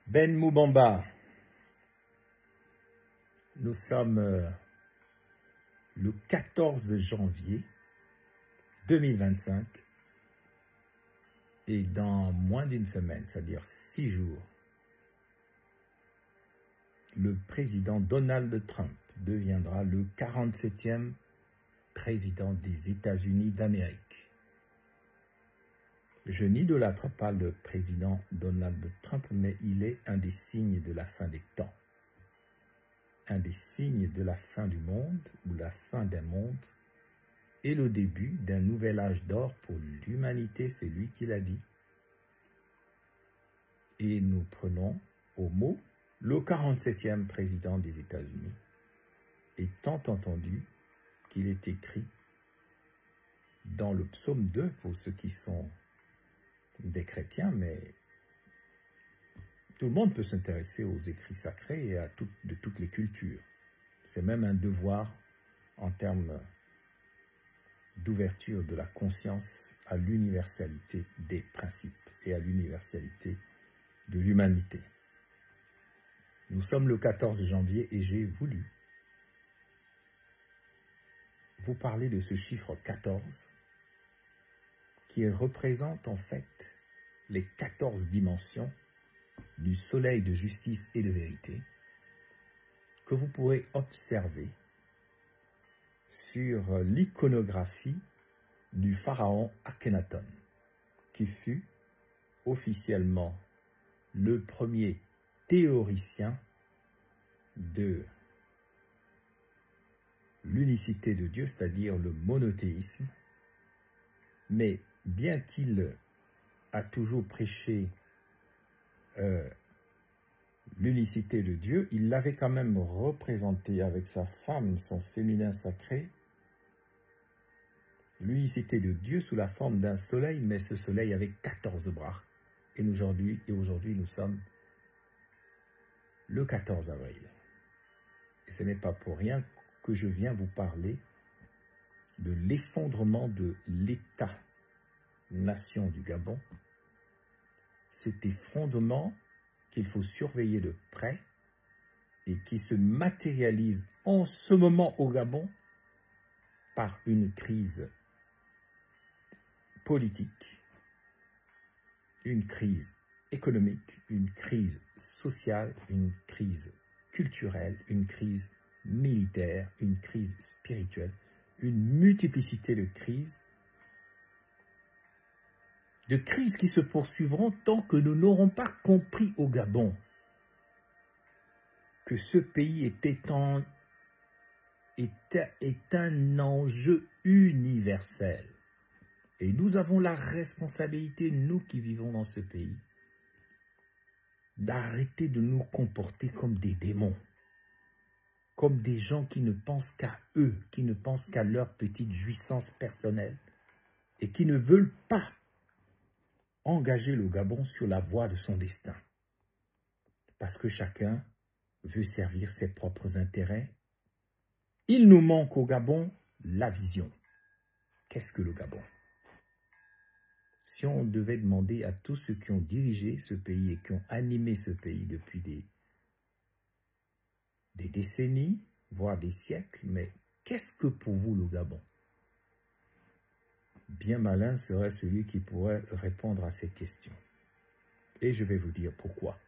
Ben Moubamba, nous sommes le 14 janvier 2025 et dans moins d'une semaine, c'est-à-dire 6 jours, le président Donald Trump deviendra le 47e président des États-Unis d'Amérique. Je n'idolâtre pas le président Donald Trump, mais il est un des signes de la fin des temps. Un des signes de la fin du monde, ou la fin d'un monde, et le début d'un nouvel âge d'or pour l'humanité, c'est lui qui l'a dit. Et nous prenons au mot le 47e président des États-Unis, étant entendu qu'il est écrit dans le psaume 2, pour ceux qui sont des chrétiens, mais tout le monde peut s'intéresser aux écrits sacrés et de toutes les cultures. C'est même un devoir en termes d'ouverture de la conscience à l'universalité des principes et à l'universalité de l'humanité. Nous sommes le 14 janvier et j'ai voulu vous parler de ce chiffre 14 qui représente en fait les 14 dimensions du soleil de justice et de vérité que vous pourrez observer sur l'iconographie du pharaon Akhenaton, qui fut officiellement le premier théoricien de l'unicité de Dieu, c'est-à-dire le monothéisme, mais bien qu'il a toujours prêché l'unicité de Dieu, il l'avait quand même représenté avec sa femme, son féminin sacré, l'unicité de Dieu sous la forme d'un soleil, mais ce soleil avait 14 bras. Et aujourd'hui, nous sommes le 14 avril. Et ce n'est pas pour rien que je viens vous parler de l'effondrement de l'État-nation du Gabon. Cet effondrement qu'il faut surveiller de près et qui se matérialise en ce moment au Gabon par une crise politique, une crise économique, une crise sociale, une crise culturelle, une crise militaire, une crise spirituelle, une multiplicité de crises qui se poursuivront tant que nous n'aurons pas compris au Gabon que ce pays est un enjeu universel. Et nous avons la responsabilité, nous qui vivons dans ce pays, d'arrêter de nous comporter comme des démons, comme des gens qui ne pensent qu'à eux, qui ne pensent qu'à leur petite jouissance personnelle et qui ne veulent pas engager le Gabon sur la voie de son destin. Parce que chacun veut servir ses propres intérêts. Il nous manque au Gabon la vision. Qu'est-ce que le Gabon? Si on devait demander à tous ceux qui ont dirigé ce pays et qui ont animé ce pays depuis des décennies, voire des siècles, mais qu'est-ce que pour vous le Gabon? Bien malin serait celui qui pourrait répondre à cette question. Et je vais vous dire pourquoi.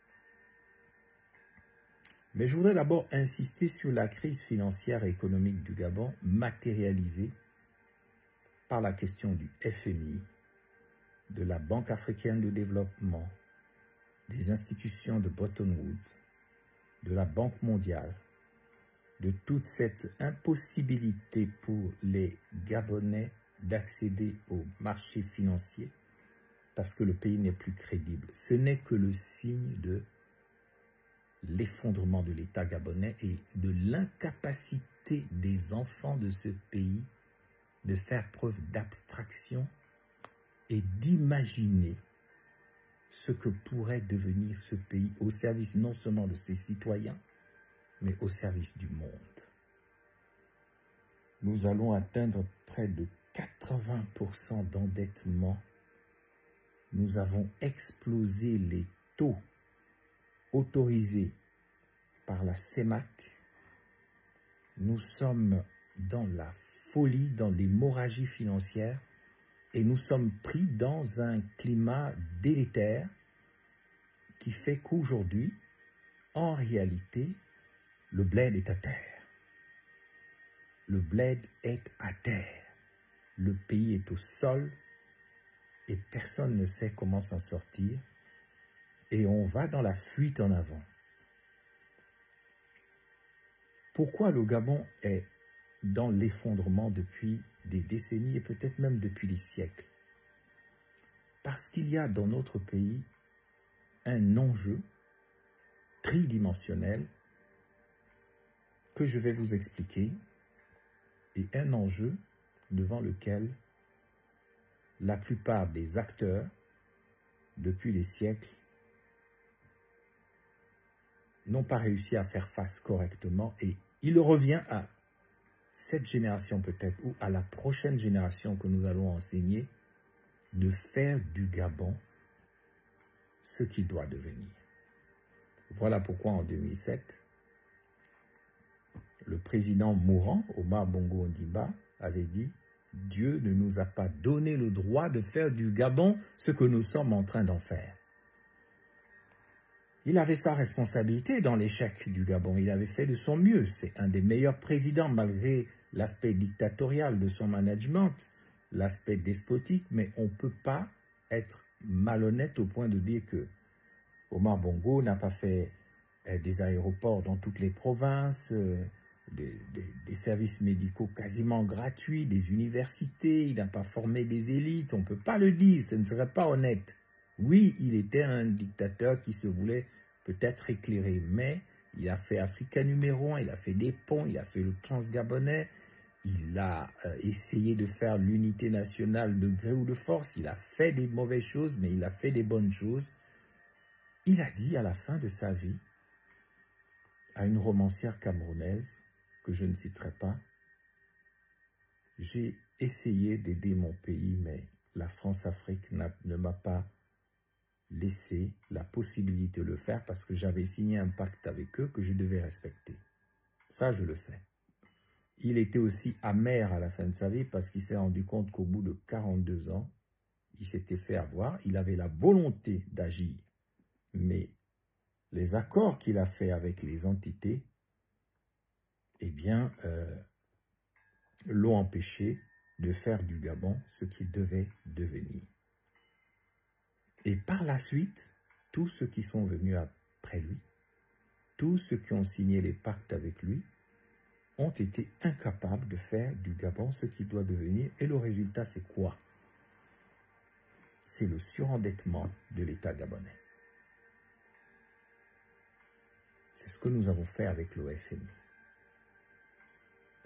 Mais je voudrais d'abord insister sur la crise financière et économique du Gabon, matérialisée par la question du FMI, de la Banque africaine de développement, des institutions de Bretton Woods, de la Banque mondiale, de toute cette impossibilité pour les Gabonais d'accéder au marché financier parce que le pays n'est plus crédible. Ce n'est que le signe de l'effondrement de l'État gabonais et de l'incapacité des enfants de ce pays de faire preuve d'abstraction et d'imaginer ce que pourrait devenir ce pays au service non seulement de ses citoyens, mais au service du monde. Nous allons atteindre près de 80% d'endettement. Nous avons explosé les taux autorisé par la CEMAC. Nous sommes dans la folie, dans l'hémorragie financière et nous sommes pris dans un climat délétère qui fait qu'aujourd'hui, en réalité, le bled est à terre. Le bled est à terre. Le pays est au sol et personne ne sait comment s'en sortir. Et on va dans la fuite en avant. Pourquoi le Gabon est dans l'effondrement depuis des décennies et peut-être même depuis des siècles? Parce qu'il y a dans notre pays un enjeu tridimensionnel que je vais vous expliquer et un enjeu devant lequel la plupart des acteurs depuis des siècles n'ont pas réussi à faire face correctement et il revient à cette génération peut-être ou à la prochaine génération que nous allons enseigner de faire du Gabon ce qu'il doit devenir. Voilà pourquoi en 2007, le président mourant, Omar Bongo Ondimba, avait dit « Dieu ne nous a pas donné le droit de faire du Gabon ce que nous sommes en train d'en faire ». Il avait sa responsabilité dans l'échec du Gabon. Il avait fait de son mieux. C'est un des meilleurs présidents malgré l'aspect dictatorial de son management, l'aspect despotique, mais on ne peut pas être malhonnête au point de dire que Omar Bongo n'a pas fait des aéroports dans toutes les provinces, des services médicaux quasiment gratuits, des universités, il n'a pas formé des élites, on ne peut pas le dire, ce ne serait pas honnête. Oui, il était un dictateur qui se voulait peut-être éclairé, mais il a fait Africa numéro 1, il a fait des ponts, il a fait le Transgabonais, il a essayé de faire l'unité nationale de gré ou de force, il a fait des mauvaises choses, mais il a fait des bonnes choses. Il a dit à la fin de sa vie, à une romancière camerounaise, que je ne citerai pas, « J'ai essayé d'aider mon pays, mais la France-Afrique ne m'a pas laissé la possibilité de le faire parce que j'avais signé un pacte avec eux que je devais respecter. » Ça, je le sais. Il était aussi amer à la fin de sa vie parce qu'il s'est rendu compte qu'au bout de 42 ans, il s'était fait avoir. Il avait la volonté d'agir, mais les accords qu'il a faits avec les entités, eh bien, l'ont empêché de faire du Gabon ce qu'il devait devenir. Et par la suite, tous ceux qui sont venus après lui, tous ceux qui ont signé les pactes avec lui, ont été incapables de faire du Gabon ce qu'il doit devenir. Et le résultat, c'est quoi? C'est le surendettement de l'État gabonais. C'est ce que nous avons fait avec le FMI.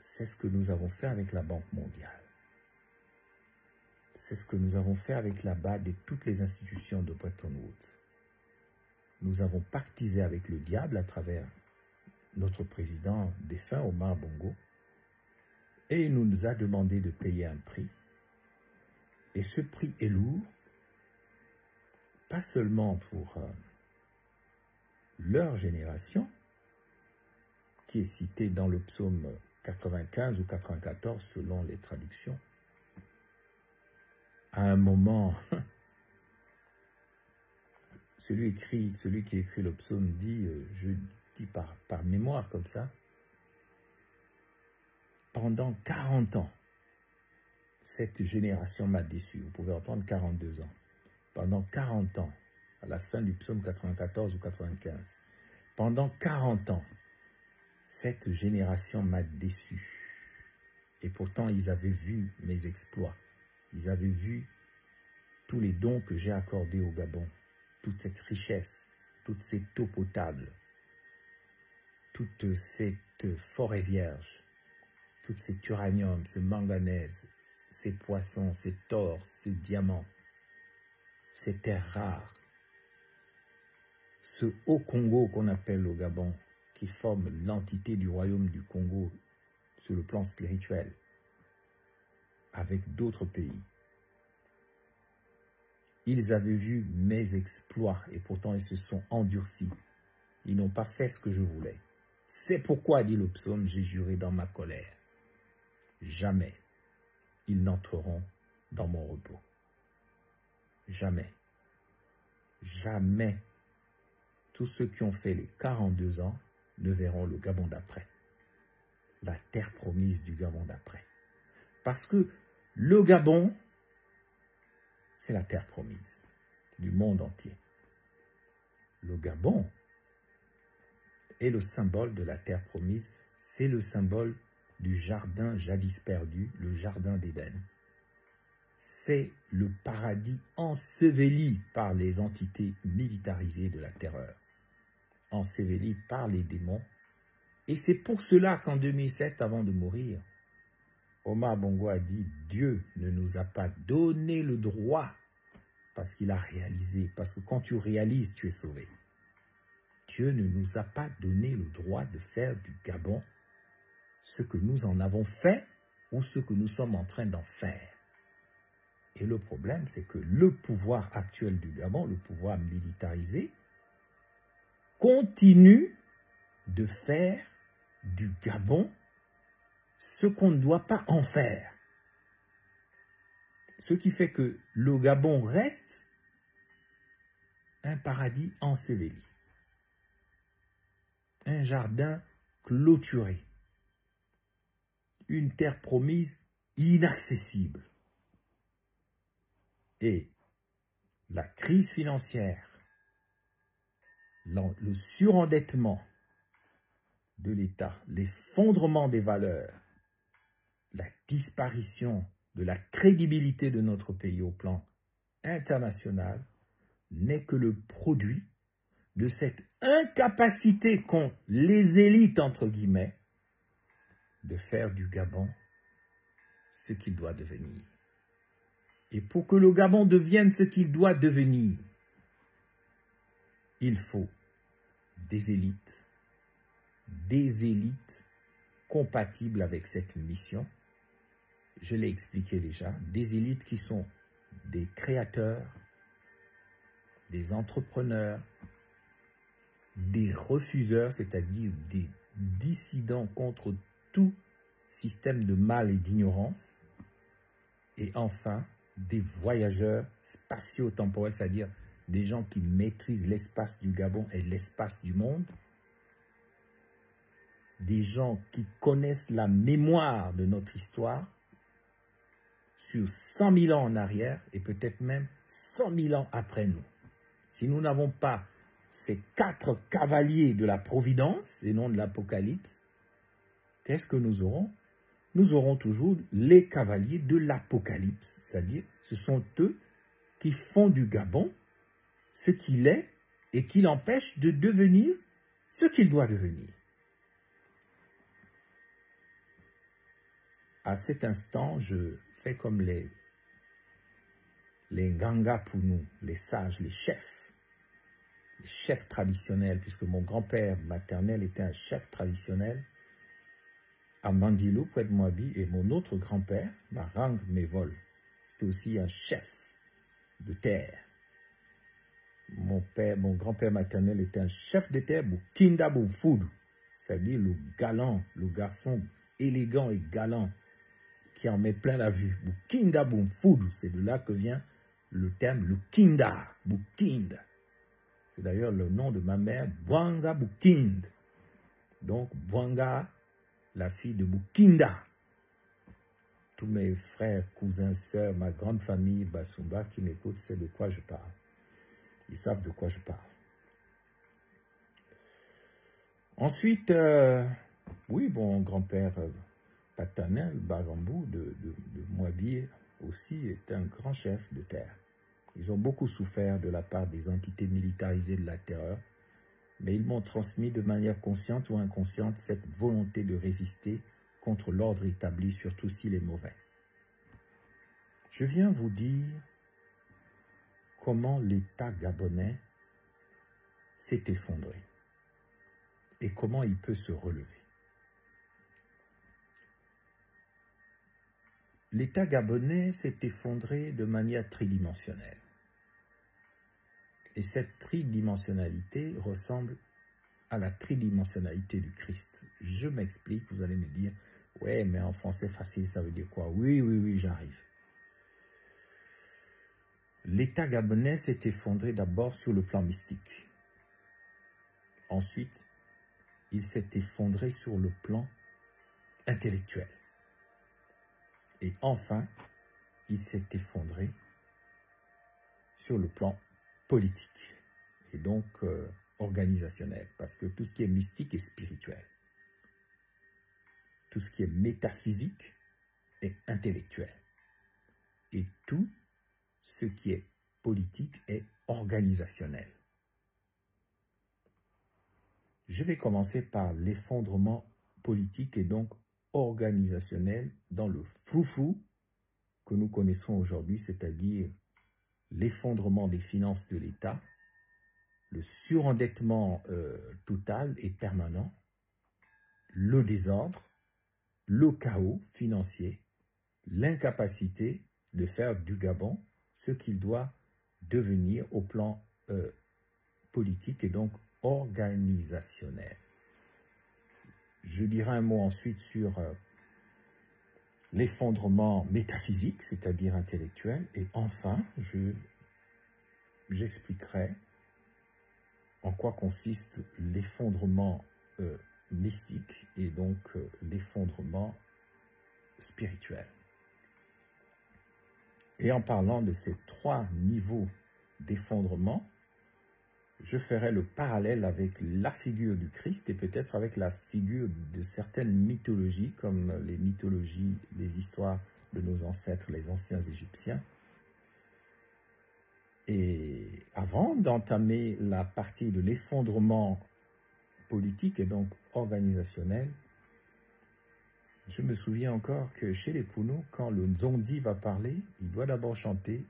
C'est ce que nous avons fait avec la Banque mondiale. C'est ce que nous avons fait avec la BAD et toutes les institutions de Bretton Woods. Nous avons pactisé avec le diable à travers notre président défunt, Omar Bongo, et il nous a demandé de payer un prix. Et ce prix est lourd, pas seulement pour leur génération, qui est citée dans le psaume 95 ou 94 selon les traductions. À un moment, celui qui écrit le psaume dit, je dis par mémoire comme ça, pendant 40 ans, cette génération m'a déçu. Vous pouvez entendre 42 ans. Pendant 40 ans, à la fin du psaume 94 ou 95, pendant 40 ans, cette génération m'a déçu. Et pourtant, ils avaient vu mes exploits. Ils avaient vu tous les dons que j'ai accordés au Gabon, toute cette richesse, toutes ces eaux potables, toute cette forêt vierge, toutes ces uraniums, ces manganèses, ces poissons, ces or, ces diamants, ces terres rares, ce haut Congo qu'on appelle le Gabon, qui forme l'entité du royaume du Congo sur le plan spirituel, avec d'autres pays. Ils avaient vu mes exploits et pourtant ils se sont endurcis. Ils n'ont pas fait ce que je voulais. C'est pourquoi, dit le psaume, j'ai juré dans ma colère. Jamais ils n'entreront dans mon repos. Jamais. Jamais. Tous ceux qui ont fait les 42 ans ne verront le Gabon d'après. La terre promise du Gabon d'après. Parce que le Gabon, c'est la terre promise du monde entier. Le Gabon est le symbole de la terre promise, c'est le symbole du jardin jadis perdu, le jardin d'Éden. C'est le paradis enseveli par les entités militarisées de la terreur, enseveli par les démons. Et c'est pour cela qu'en 2007, avant de mourir, Omar Bongo a dit « Dieu ne nous a pas donné le droit » parce qu'il a réalisé, parce que quand tu réalises, tu es sauvé. Dieu ne nous a pas donné le droit de faire du Gabon ce que nous en avons fait ou ce que nous sommes en train d'en faire. Et le problème, c'est que le pouvoir actuel du Gabon, le pouvoir militarisé, continue de faire du Gabon ce qu'on ne doit pas en faire. Ce qui fait que le Gabon reste un paradis enseveli, un jardin clôturé, une terre promise inaccessible. Et la crise financière, le surendettement de l'État, l'effondrement des valeurs, la disparition de la crédibilité de notre pays au plan international n'est que le produit de cette incapacité qu'ont les élites, entre guillemets, de faire du Gabon ce qu'il doit devenir. Et pour que le Gabon devienne ce qu'il doit devenir, il faut des élites compatibles avec cette mission. Je l'ai expliqué déjà, des élites qui sont des créateurs, des entrepreneurs, des refuseurs, c'est-à-dire des dissidents contre tout système de mal et d'ignorance, et enfin des voyageurs spatio-temporels, c'est-à-dire des gens qui maîtrisent l'espace du Gabon et l'espace du monde, des gens qui connaissent la mémoire de notre histoire sur 100 000 ans en arrière et peut-être même 100 000 ans après nous. Si nous n'avons pas ces 4 cavaliers de la Providence et non de l'Apocalypse, qu'est-ce que nous aurons? Nous aurons toujours les cavaliers de l'Apocalypse, c'est-à-dire ce sont eux qui font du Gabon ce qu'il est et qui l'empêchent de devenir ce qu'il doit devenir. À cet instant, je fais comme les Nganga pour nous, les sages, les chefs traditionnels, puisque mon grand-père maternel était un chef traditionnel à Mandilou, près de Moabi, et mon autre grand-père, Marang Mevol, c'était aussi un chef de terre. Mon grand-père maternel était un chef de terre, Kinda Boufoudou, c'est-à-dire le galant, le garçon élégant et galant qui en met plein la vue. Kinda Boufoudou, c'est de là que vient le terme le Kinda, Boukind. C'est d'ailleurs le nom de ma mère, Bwanga Boukind. Donc Bwanga, la fille de Boukinda. Tous mes frères, cousins, sœurs, ma grande famille Basumba qui m'écoutent, c'est de quoi je parle. Ils savent de quoi je parle. Ensuite, oui, bon, grand-père paternel, Barambou de Moabi aussi, est un grand chef de terre. Ils ont beaucoup souffert de la part des entités militarisées de la terreur, mais ils m'ont transmis de manière consciente ou inconsciente cette volonté de résister contre l'ordre établi, surtout s'il est mauvais. Je viens vous dire comment l'État gabonais s'est effondré et comment il peut se relever. L'État gabonais s'est effondré de manière tridimensionnelle. Et cette tridimensionnalité ressemble à la tridimensionnalité du Christ. Je m'explique, vous allez me dire, ouais, mais en français facile, ça veut dire quoi? Oui, oui, oui, j'arrive. L'État gabonais s'est effondré d'abord sur le plan mystique. Ensuite, il s'est effondré sur le plan intellectuel. Et enfin, il s'est effondré sur le plan politique et donc organisationnel, parce que tout ce qui est mystique est spirituel. Tout ce qui est métaphysique est intellectuel. Et tout ce qui est politique est organisationnel. Je vais commencer par l'effondrement politique et donc organisationnel dans le flou-flou que nous connaissons aujourd'hui, c'est-à-dire l'effondrement des finances de l'État, le surendettement total et permanent, le désordre, le chaos financier, l'incapacité de faire du Gabon ce qu'il doit devenir au plan politique et donc organisationnel. Je dirai un mot ensuite sur l'effondrement métaphysique, c'est-à-dire intellectuel, et enfin, j'expliquerai en quoi consiste l'effondrement mystique et donc l'effondrement spirituel. Et en parlant de ces trois niveaux d'effondrement, je ferai le parallèle avec la figure du Christ et peut-être avec la figure de certaines mythologies, comme les mythologies, les histoires de nos ancêtres, les anciens Égyptiens. Et avant d'entamer la partie de l'effondrement politique et donc organisationnel, je me souviens encore que chez les Pounou, quand le Nzondi va parler, il doit d'abord chanter.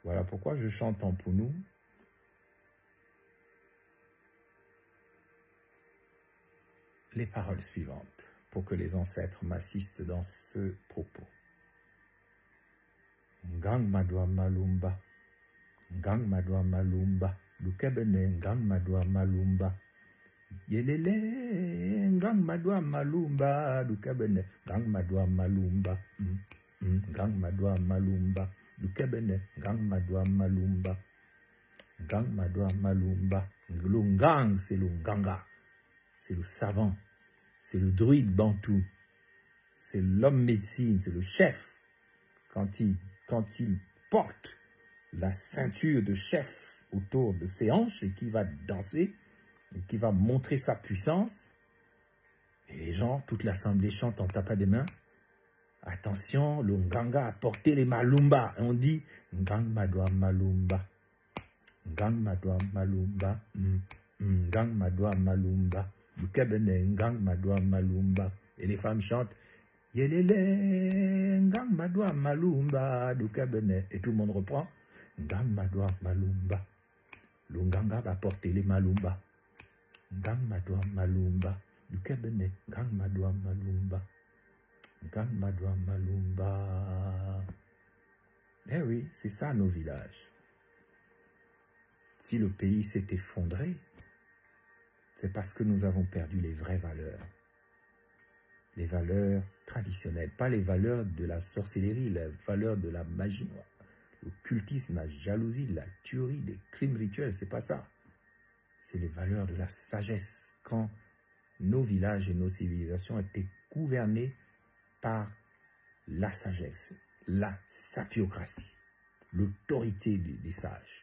Voilà pourquoi je chante en Pounou. Les paroles suivantes, pour que les ancêtres m'assistent dans ce propos. Ngang madwa malumba, ngang madwa malumba, lukebene ngang madwa malumba. Yelele ngang madwa malumba, lukebene ngang madwa malumba. Ngang madwa malumba, lukebene ngang madwa malumba. Ngang madwa malumba. Le ngang, c'est le nganga, c'est le savant. C'est le druide bantou, c'est l'homme médecine, c'est le chef. Quand il porte la ceinture de chef autour de ses hanches et qui va danser, et qui va montrer sa puissance, et les gens, toute l'assemblée chante en tapant des mains. Attention, le nganga a porté les malumba. Et on dit, ngang madwa malumba, ngang madwa malumba, ngang madwa malumba. Ngang madwa malumba. Et les femmes chantent Yelele ngang madwa malumba du Kabene. Et tout le monde reprend Ngang madwa malumba. Le nganga va porter les malumba. Ngang madwa malumba du Kabene. Ngang madwa malumba. Ngang madwa malumba. Eh oui, c'est ça nos villages. Si le pays s'est effondré, c'est parce que nous avons perdu les vraies valeurs. Les valeurs traditionnelles, pas les valeurs de la sorcellerie, les valeurs de la magie noire, le cultisme, la jalousie, la tuerie, les crimes rituels, c'est pas ça. C'est les valeurs de la sagesse, quand nos villages et nos civilisations étaient gouvernés par la sagesse, la sapiocratie, l'autorité des sages.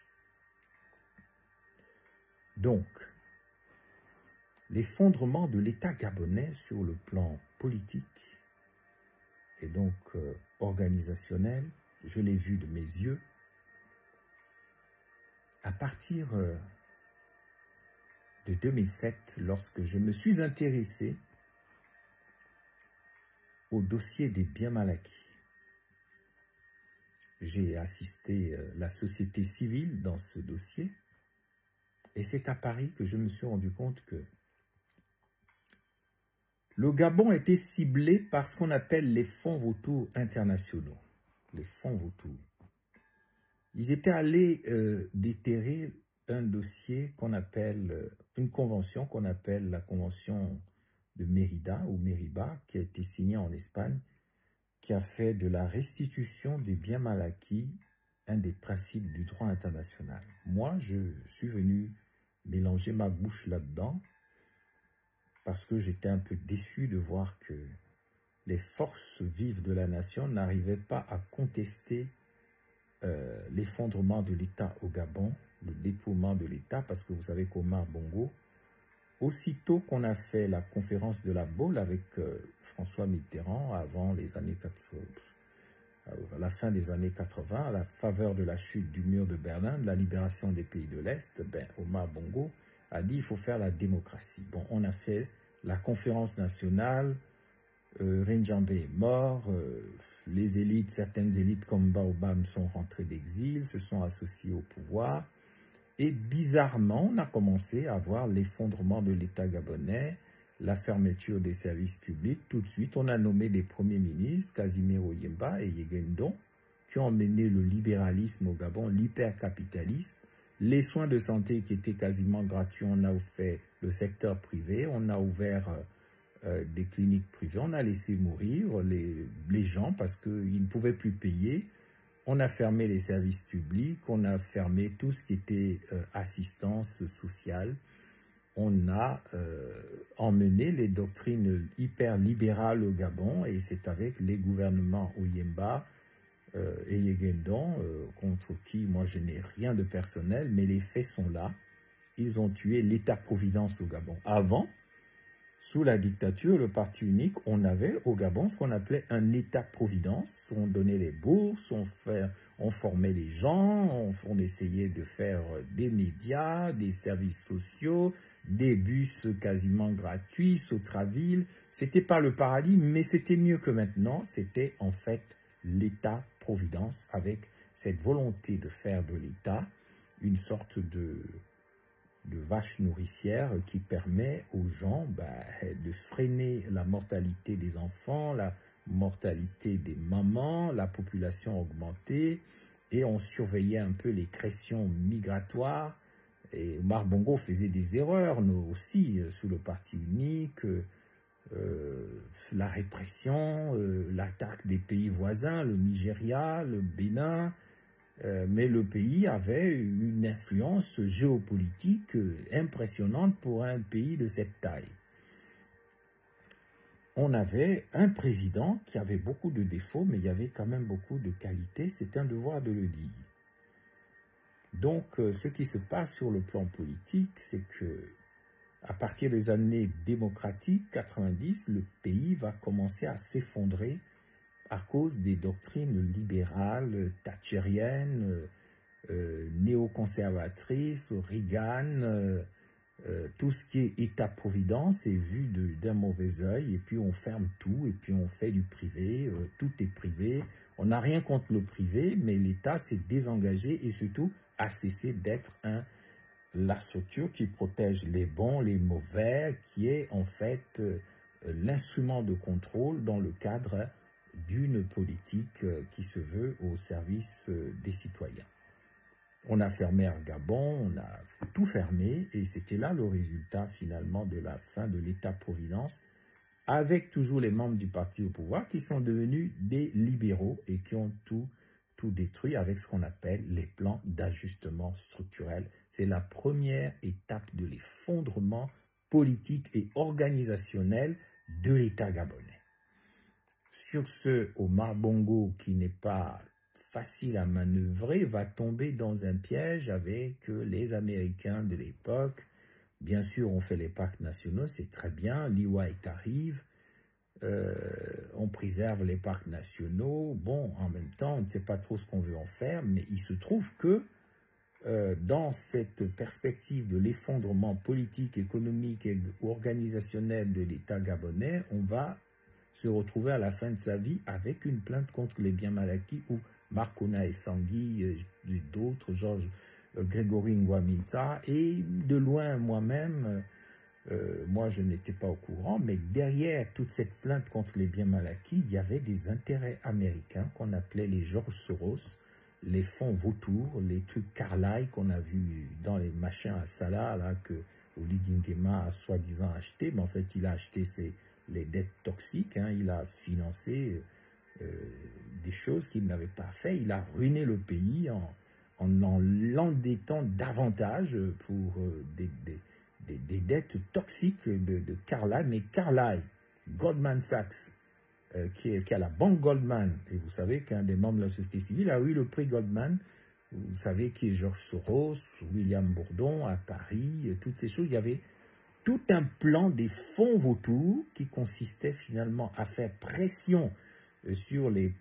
Donc, l'effondrement de l'État gabonais sur le plan politique et donc organisationnel, je l'ai vu de mes yeux, à partir de 2007, lorsque je me suis intéressé au dossier des biens mal acquis. J'ai assisté la société civile dans ce dossier et c'est à Paris que je me suis rendu compte que le Gabon était ciblé par ce qu'on appelle les fonds vautours internationaux. Les fonds vautours. Ils étaient allés déterrer un dossier qu'on appelle, une convention qu'on appelle la convention de Mérida ou Mériba, qui a été signée en Espagne, qui a fait de la restitution des biens mal acquis un des principes du droit international. Moi, je suis venu mélanger ma bouche là-dedans parce que j'étais un peu déçu de voir que les forces vives de la nation n'arrivaient pas à contester l'effondrement de l'État au Gabon, le dépouillement de l'État, parce que vous savez qu'Omar Bongo, aussitôt qu'on a fait la conférence de la Baule avec François Mitterrand, avant les années 80, à la fin des années 80, à la faveur de la chute du mur de Berlin, de la libération des pays de l'Est, Omar Bongo a dit il faut faire la démocratie. Bon, on a fait la conférence nationale, Rinjambe est mort, les élites, certaines élites comme Baobab sont rentrées d'exil, se sont associées au pouvoir, et bizarrement, on a commencé à voir l'effondrement de l'État gabonais, la fermeture des services publics. Tout de suite, on a nommé des premiers ministres, Casimiro Yemba et Yegendon, qui ont mené le libéralisme au Gabon, l'hypercapitalisme. Les soins de santé qui étaient quasiment gratuits, on a fait le secteur privé, on a ouvert des cliniques privées, on a laissé mourir les gens parce qu'ils ne pouvaient plus payer. On a fermé les services publics, on a fermé tout ce qui était assistance sociale. On a emmené les doctrines hyper libérales au Gabon et c'est avec les gouvernements Oyemba et Yegendon, contre qui moi je n'ai rien de personnel, mais les faits sont là. Ils ont tué l'État-providence au Gabon. Avant, sous la dictature, le parti unique, on avait au Gabon ce qu'on appelait un État-providence. On donnait les bourses, on formait les gens, on essayait de faire des médias, des services sociaux, des bus quasiment gratuits, Sotraville. C'était pas le paradis, mais c'était mieux que maintenant. C'était en fait l'État-providence avec cette volonté de faire de l'État une sorte de vache nourricière qui permet aux gens de freiner la mortalité des enfants, la mortalité des mamans, la population augmentée, et on surveillait un peu les pressions migratoires. Et Omar Bongo faisait des erreurs, nous aussi, sous le parti unique, la répression, l'attaque des pays voisins, le Nigeria, le Bénin, mais le pays avait une influence géopolitique impressionnante pour un pays de cette taille. On avait un président qui avait beaucoup de défauts, mais il y avait quand même beaucoup de qualités, c'est un devoir de le dire. Donc, ce qui se passe sur le plan politique, c'est que à partir des années démocratiques, 90, le pays va commencer à s'effondrer à cause des doctrines libérales, thatchériennes, néoconservatrices, Reagan, tout ce qui est État-providence est vu d'un mauvais œil, et puis on ferme tout, et puis on fait du privé, tout est privé. On n'a rien contre le privé, mais l'État s'est désengagé et surtout a cessé d'être la structure qui protège les bons, les mauvais, qui est en fait l'instrument de contrôle dans le cadre d'une politique qui se veut au service des citoyens. On a fermé Air Gabon, on a tout fermé, et c'était là le résultat finalement de la fin de l'État-providence, avec toujours les membres du parti au pouvoir qui sont devenus des libéraux et qui ont tout détruit avec ce qu'on appelle les plans d'ajustement structurel. C'est la première étape de l'effondrement politique et organisationnel de l'État gabonais. Sur ce, Omar Bongo, qui n'est pas facile à manœuvrer, va tomber dans un piège avec les Américains de l'époque. Bien sûr, on fait les parcs nationaux, c'est très bien, l'IWAIC arrive, on préserve les parcs nationaux. Bon, en même temps, on ne sait pas trop ce qu'on veut en faire, mais il se trouve que dans cette perspective de l'effondrement politique, économique et organisationnel de l'État gabonais, on va se retrouver à la fin de sa vie avec une plainte contre les biens mal acquis où Marcona et Sangui, d'autres, Georges Grégory Ngouamita, et de loin moi-même, moi je n'étais pas au courant, mais derrière toute cette plainte contre les biens mal acquis, il y avait des intérêts américains qu'on appelait les George Soros, les fonds vautours, les trucs Carlyle qu'on a vu dans les machins à Salah, là, que Oli Nguema a soi-disant acheté, mais en fait, il a acheté les dettes toxiques, hein, il a financé des choses qu'il n'avait pas fait, il a ruiné le pays en l'endettant davantage pour des dettes toxiques de Carlyle, mais Carlyle, Goldman Sachs, qui a la banque Goldman, et vous savez qu'un des membres de la société civile a eu le prix Goldman, vous savez qui est Georges Soros, William Bourdon à Paris, toutes ces choses. Il y avait tout un plan des fonds vautours qui consistait finalement à faire pression sur les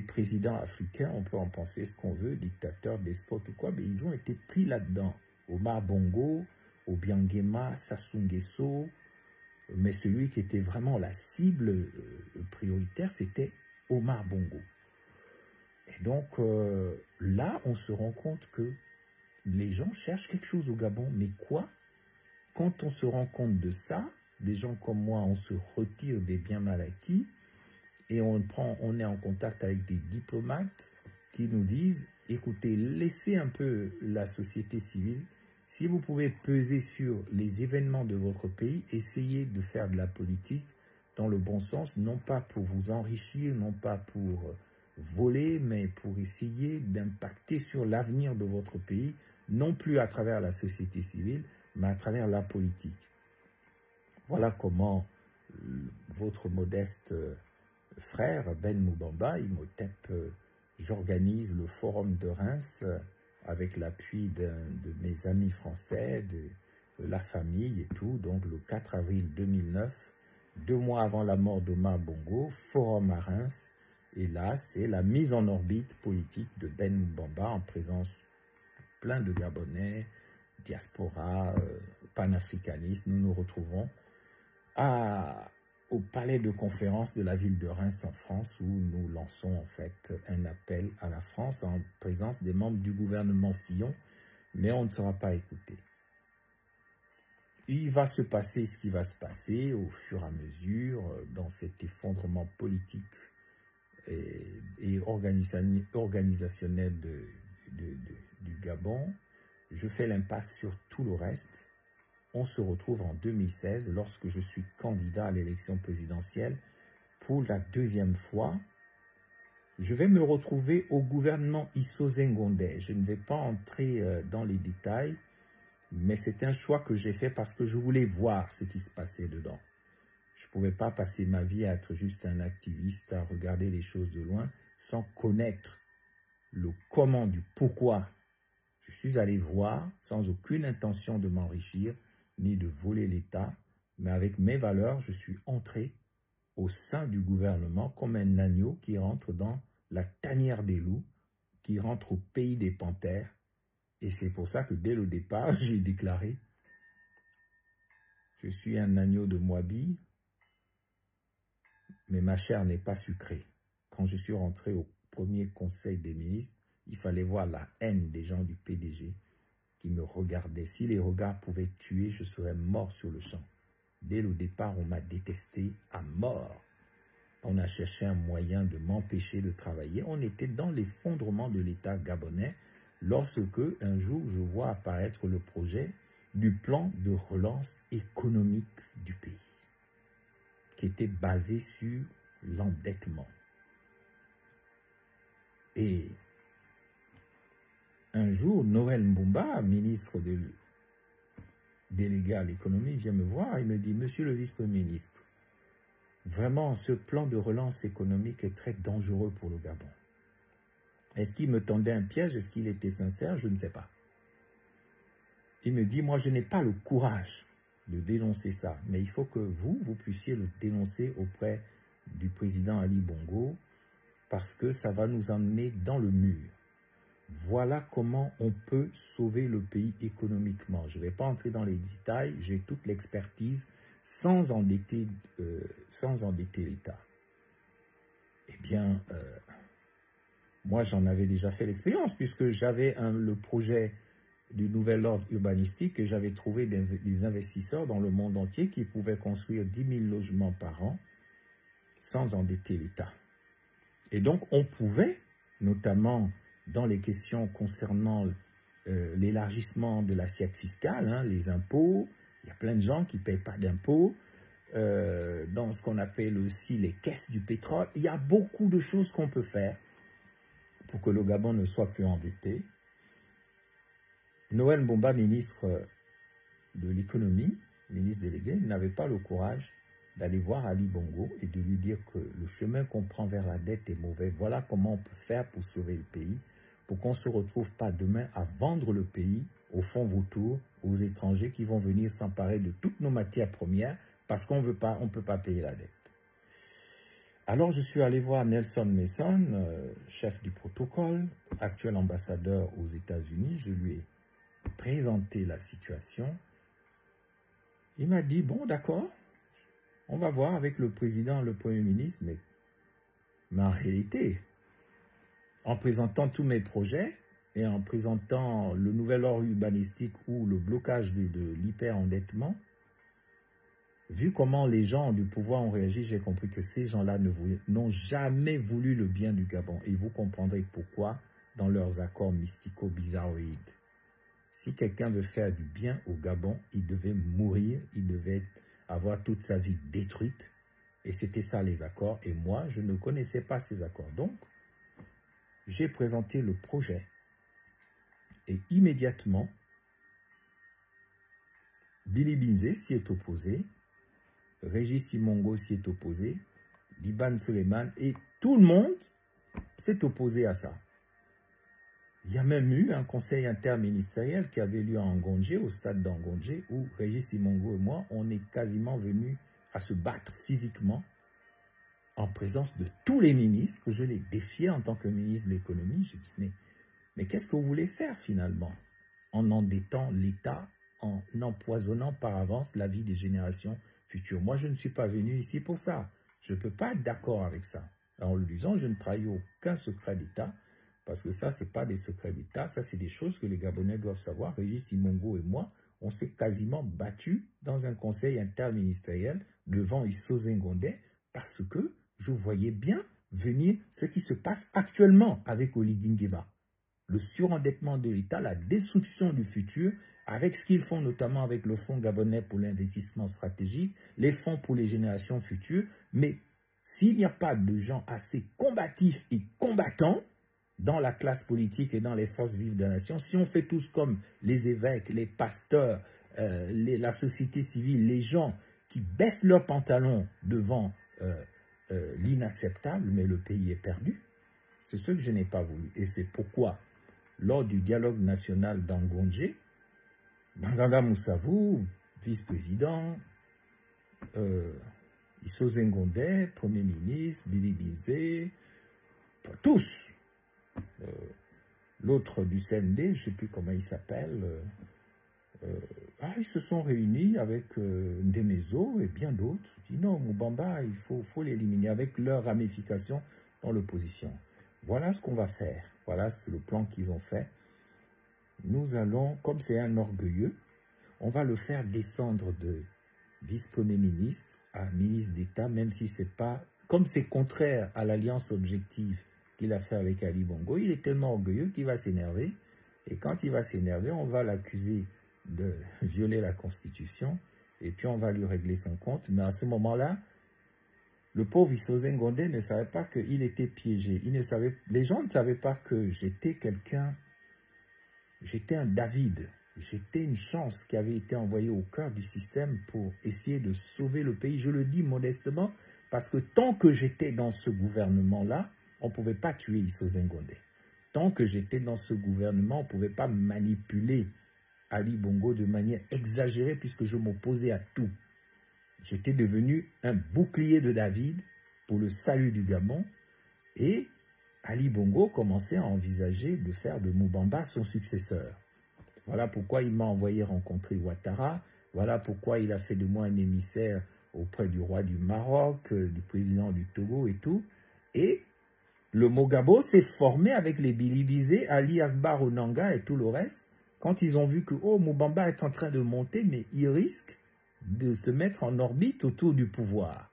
présidents africains. On peut en penser ce qu'on veut, dictateurs, despotes ou quoi, mais ils ont été pris là-dedans. Omar Bongo, Obiang Nguema, Sassou Nguesso, mais celui qui était vraiment la cible prioritaire, c'était Omar Bongo. Et donc, là, on se rend compte que les gens cherchent quelque chose au Gabon. Mais quoi? Quand on se rend compte de ça, des gens comme moi, on se retire des biens mal acquis et on est en contact avec des diplomates qui nous disent, écoutez, laissez un peu la société civile. Si vous pouvez peser sur les événements de votre pays, essayez de faire de la politique dans le bon sens, non pas pour vous enrichir, non pas pour voler, mais pour essayer d'impacter sur l'avenir de votre pays, non plus à travers la société civile, mais à travers la politique. Voilà comment votre modeste frère, Ben Moubamba, Imhotep, j'organise le forum de Reims avec l'appui de mes amis français, de la famille et tout, donc le 4 avril 2009, 2 mois avant la mort d'Omar Bongo, forum à Reims. Et là, c'est la mise en orbite politique de Ben Moubamba en présence plein de Gabonais, diaspora, panafricanistes. Nous nous retrouvons au palais de conférence de la ville de Reims en France, où nous lançons en fait un appel à la France en présence des membres du gouvernement Fillon, mais on ne sera pas écouté. Il va se passer ce qui va se passer au fur et à mesure dans cet effondrement politique et organisationnel du Gabon. Je fais l'impasse sur tout le reste. On se retrouve en 2016 lorsque je suis candidat à l'élection présidentielle pour la 2e fois. Je vais me retrouver au gouvernement Issou Zengondé. Je ne vais pas entrer dans les détails, mais c'est un choix que j'ai fait parce que je voulais voir ce qui se passait dedans. Je ne pouvais pas passer ma vie à être juste un activiste, à regarder les choses de loin, sans connaître le comment du pourquoi. Je suis allé voir, sans aucune intention de m'enrichir, ni de voler l'État, mais avec mes valeurs, je suis entré au sein du gouvernement comme un agneau qui rentre dans la tanière des loups, qui rentre au pays des panthères. Et c'est pour ça que dès le départ, j'ai déclaré « Je suis un agneau de Moabi, mais ma chair n'est pas sucrée. » Quand je suis rentré au premier conseil des ministres, il fallait voir la haine des gens du PDG qui me regardaient. Si les regards pouvaient tuer, je serais mort sur le champ. Dès le départ, on m'a détesté à mort. On a cherché un moyen de m'empêcher de travailler. On était dans l'effondrement de l'État gabonais lorsque, un jour, je vois apparaître le projet du plan de relance économique du pays, qui était basé sur l'endettement. Et un jour, Noël Mbumba, ministre délégué à l'économie, vient me voir et me dit « Monsieur le vice-premier ministre, vraiment, ce plan de relance économique est très dangereux pour le Gabon. » Est-ce qu'il me tendait un piège? Est-ce qu'il était sincère? Je ne sais pas. Il me dit « Moi, je n'ai pas le courage de dénoncer ça, mais il faut que vous puissiez le dénoncer auprès du président Ali Bongo parce que ça va nous emmener dans le mur. Voilà comment on peut sauver le pays économiquement. Je ne vais pas entrer dans les détails, j'ai toute l'expertise sans endetter l'État. Eh bien, moi j'en avais déjà fait l'expérience puisque j'avais le projet du nouvel ordre urbanistique et j'avais trouvé des investisseurs dans le monde entier qui pouvaient construire 10 000 logements par an sans endetter l'État. Et donc, on pouvait, notamment dans les questions concernant l'élargissement de l'assiette fiscale, hein, les impôts, il y a plein de gens qui ne payent pas d'impôts, dans ce qu'on appelle aussi les caisses du pétrole. Il y a beaucoup de choses qu'on peut faire pour que le Gabon ne soit plus endetté. Noël Mbomba, ministre de l'économie, ministre délégué, n'avait pas le courage d'aller voir Ali Bongo et de lui dire que le chemin qu'on prend vers la dette est mauvais. Voilà comment on peut faire pour sauver le pays, pour qu'on ne se retrouve pas demain à vendre le pays au fonds vautour, aux étrangers qui vont venir s'emparer de toutes nos matières premières parce qu'on ne peut pas payer la dette. Alors je suis allé voir Nelson Mason, chef du protocole, actuel ambassadeur aux États-Unis. Je lui ai présenté la situation. Il m'a dit, bon d'accord, on va voir avec le président, le Premier ministre, mais en réalité, en présentant tous mes projets et en présentant le nouvel ordre urbanistique ou le blocage de l'hyper-endettement, vu comment les gens du pouvoir ont réagi, j'ai compris que ces gens-là n'ont jamais voulu le bien du Gabon. Et vous comprendrez pourquoi dans leurs accords mystico-bizarroïdes. Si quelqu'un veut faire du bien au Gabon, il devait mourir, il devait avoir toute sa vie détruite. Et c'était ça les accords. Et moi, je ne connaissais pas ces accords. Donc, j'ai présenté le projet. Et immédiatement, Billy Binzé s'y est opposé. Régis Simongo s'y est opposé. Liban Suleiman. Et tout le monde s'est opposé à ça. Il y a même eu un conseil interministériel qui avait lieu à Ngondje, au stade d'Angondje, où Régis Simongo et moi, on est quasiment venus à se battre physiquement en présence de tous les ministres, que je les défiais en tant que ministre de l'économie. Je dis, mais qu'est-ce que vous voulez faire finalement en endettant l'État, en empoisonnant par avance la vie des générations futures? Moi, je ne suis pas venu ici pour ça. Je ne peux pas être d'accord avec ça. En le disant, je ne trahis aucun secret d'État. Parce que ça, ce n'est pas des secrets d'État, ça, c'est des choses que les Gabonais doivent savoir. Régis Simongo et moi, on s'est quasiment battus dans un conseil interministériel devant Issou Zengondé parce que je voyais bien venir ce qui se passe actuellement avec Oligui Nguema. Le surendettement de l'État, la destruction du futur, avec ce qu'ils font notamment avec le Fonds gabonais pour l'investissement stratégique, les fonds pour les générations futures. Mais s'il n'y a pas de gens assez combatifs et combattants, dans la classe politique et dans les forces vives de la nation, si on fait tous comme les évêques, les pasteurs, la société civile, les gens qui baissent leurs pantalons devant l'inacceptable, mais le pays est perdu. C'est ce que je n'ai pas voulu. Et c'est pourquoi, lors du dialogue national d'Angondje, Banganga Moussavou, vice-président, Issou Zengondé, Premier ministre, Billy Binzé, tous, l'autre du CND, je ne sais plus comment il s'appelle, ils se sont réunis avec Ndemezo et bien d'autres. Ils disent non, Moubamba, il faut l'éliminer avec leurs ramifications dans l'opposition. Voilà ce qu'on va faire. Voilà le plan qu'ils ont fait. Nous allons, comme c'est un orgueilleux, on va le faire descendre de vice-premier ministre à ministre d'État, même si c'est pas, comme c'est contraire à l'alliance objective qu'il a fait avec Ali Bongo, il est tellement orgueilleux qu'il va s'énerver. Et quand il va s'énerver, on va l'accuser de violer la Constitution. Et puis on va lui régler son compte. Mais à ce moment-là, le pauvre Issou Zengondé ne savait pas qu'il était piégé. Les gens ne savaient pas que j'étais quelqu'un, j'étais un David. J'étais une chance qui avait été envoyée au cœur du système pour essayer de sauver le pays. Je le dis modestement parce que tant que j'étais dans ce gouvernement-là, on ne pouvait pas tuer Issou Zengondé. Tant que j'étais dans ce gouvernement, on ne pouvait pas manipuler Ali Bongo de manière exagérée puisque je m'opposais à tout. J'étais devenu un bouclier de David pour le salut du Gabon et Ali Bongo commençait à envisager de faire de Moubamba son successeur. Voilà pourquoi il m'a envoyé rencontrer Ouattara. Voilà pourquoi il a fait de moi un émissaire auprès du roi du Maroc, du président du Togo et tout. Et le Mogabo s'est formé avec les Billy Binzé, Ali Akbar Onanga et tout le reste. Quand ils ont vu que Moubamba est en train de monter, mais il risque de se mettre en orbite autour du pouvoir.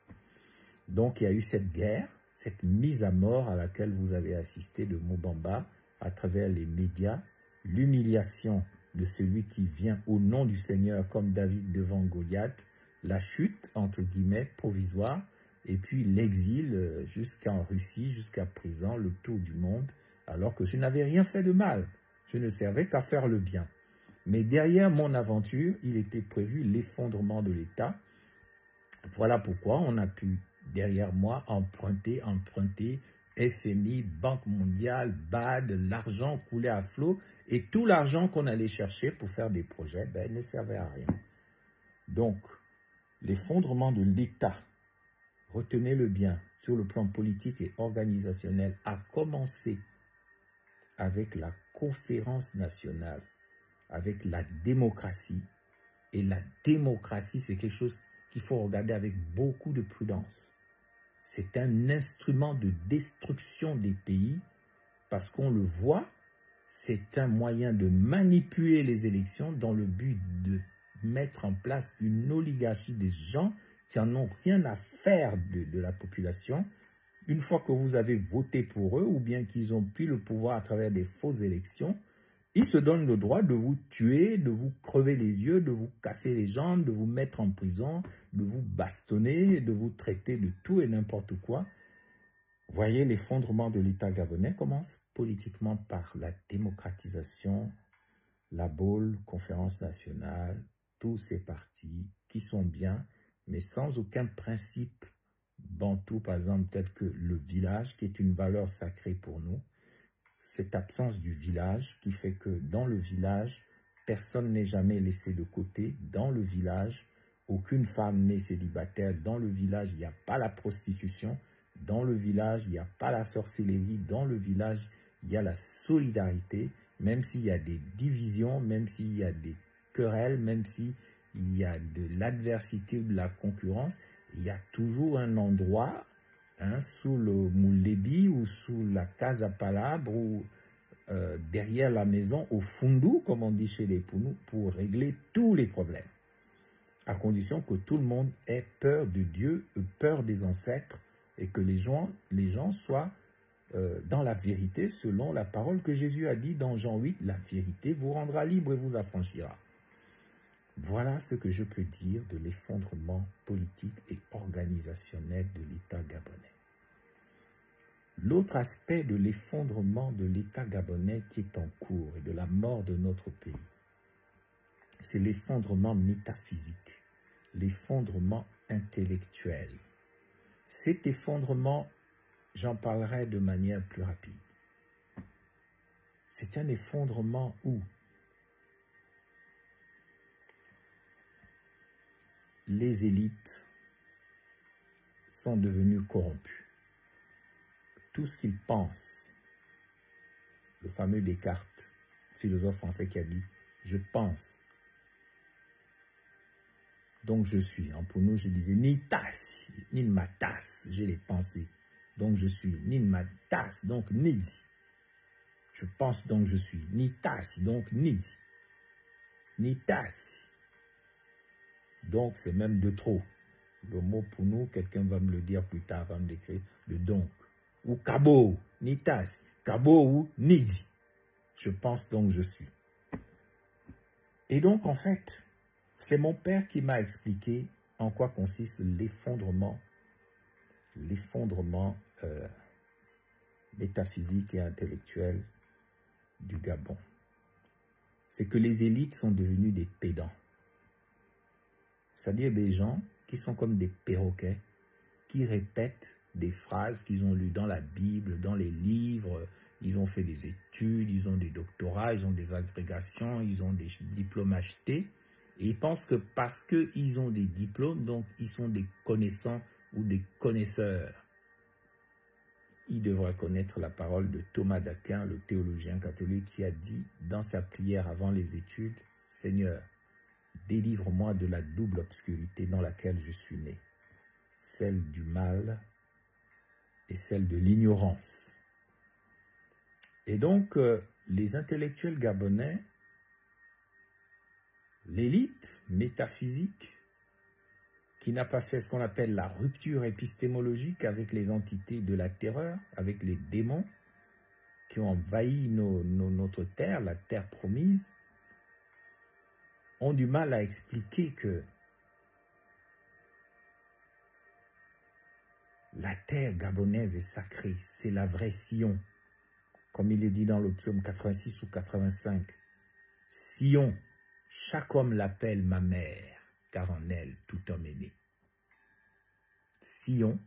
Donc il y a eu cette guerre, cette mise à mort à laquelle vous avez assisté de Mobamba à travers les médias, l'humiliation de celui qui vient au nom du Seigneur comme David devant Goliath, la chute, entre guillemets, provisoire, et puis l'exil jusqu'en Russie, jusqu'à présent, le tour du monde, alors que je n'avais rien fait de mal. Je ne servais qu'à faire le bien. Mais derrière mon aventure, il était prévu l'effondrement de l'État. Voilà pourquoi on a pu, derrière moi, emprunter, FMI, Banque mondiale, BAD, l'argent coulait à flot, et tout l'argent qu'on allait chercher pour faire des projets, ben, ne servait à rien. Donc, l'effondrement de l'État, retenez-le bien, sur le plan politique et organisationnel, a commencé avec la conférence nationale, avec la démocratie. Et la démocratie, c'est quelque chose qu'il faut regarder avec beaucoup de prudence. C'est un instrument de destruction des pays parce qu'on le voit, c'est un moyen de manipuler les élections dans le but de mettre en place une oligarchie des gens qui n'en ont rien à faire de la population. Une fois que vous avez voté pour eux ou bien qu'ils ont pris le pouvoir à travers des fausses élections, ils se donnent le droit de vous tuer, de vous crever les yeux, de vous casser les jambes, de vous mettre en prison, de vous bastonner, de vous traiter de tout et n'importe quoi. Vous voyez, l'effondrement de l'État gabonais commence politiquement par la démocratisation, la BOL, conférence nationale, tous ces partis qui sont bien, mais sans aucun principe bantou, par exemple, tel que le village, qui est une valeur sacrée pour nous. Cette absence du village qui fait que dans le village, personne n'est jamais laissé de côté. Dans le village, aucune femme n'est célibataire. Dans le village, il n'y a pas la prostitution. Dans le village, il n'y a pas la sorcellerie. Dans le village, il y a la solidarité. Même s'il y a des divisions, même s'il y a des querelles, même s'il y a de l'adversité ou de la concurrence, il y a toujours un endroit, sous le Moulebi ou sous la Casa Palabre ou derrière la maison au Fundu, comme on dit chez les Pounous, pour régler tous les problèmes. À condition que tout le monde ait peur de Dieu, peur des ancêtres et que les gens soient dans la vérité selon la parole que Jésus a dit dans Jean 8, la vérité vous rendra libre et vous affranchira. Voilà ce que je peux dire de l'effondrement politique et organisationnel de l'État gabonais. L'autre aspect de l'effondrement de l'État gabonais qui est en cours et de la mort de notre pays, c'est l'effondrement métaphysique, l'effondrement intellectuel. Cet effondrement, j'en parlerai de manière plus rapide. C'est un effondrement où les élites sont devenues corrompues. Tout ce qu'ils pensent, le fameux Descartes, philosophe français qui a dit « je pense, donc je suis ». En pour nous, je disais « ni tasse, ni ma tasse, j'ai les pensées, donc je suis, ni ma tasse, donc nidi ». Je pense donc je suis, ni tasse, donc nidi, ni tasse. Donc, c'est même de trop. Le mot pour nous, quelqu'un va me le dire plus tard, va me l'écrire, le donc. Ou kabo, ni tas, kabo ou nidi. Je pense donc je suis. Et donc, en fait, c'est mon père qui m'a expliqué en quoi consiste l'effondrement métaphysique et intellectuel du Gabon. C'est que les élites sont devenues des pédants. C'est-à-dire des gens qui sont comme des perroquets, qui répètent des phrases qu'ils ont lues dans la Bible, dans les livres, ils ont fait des études, ils ont des doctorats, ils ont des agrégations, ils ont des diplômes achetés, et ils pensent que parce qu'ils ont des diplômes, donc ils sont des connaissants ou des connaisseurs. Ils devraient connaître la parole de Thomas d'Aquin, le théologien catholique, qui a dit dans sa prière avant les études, « Seigneur, délivre-moi de la double obscurité dans laquelle je suis né, celle du mal et celle de l'ignorance. » Et donc, les intellectuels gabonais, l'élite métaphysique, qui n'a pas fait ce qu'on appelle la rupture épistémologique avec les entités de la terreur, avec les démons qui ont envahi notre terre, la terre promise, ont du mal à expliquer que la terre gabonaise est sacrée, c'est la vraie Sion, comme il est dit dans le psaume 86 ou 85. Sion, chaque homme l'appelle ma mère, car en elle tout homme est né. Sion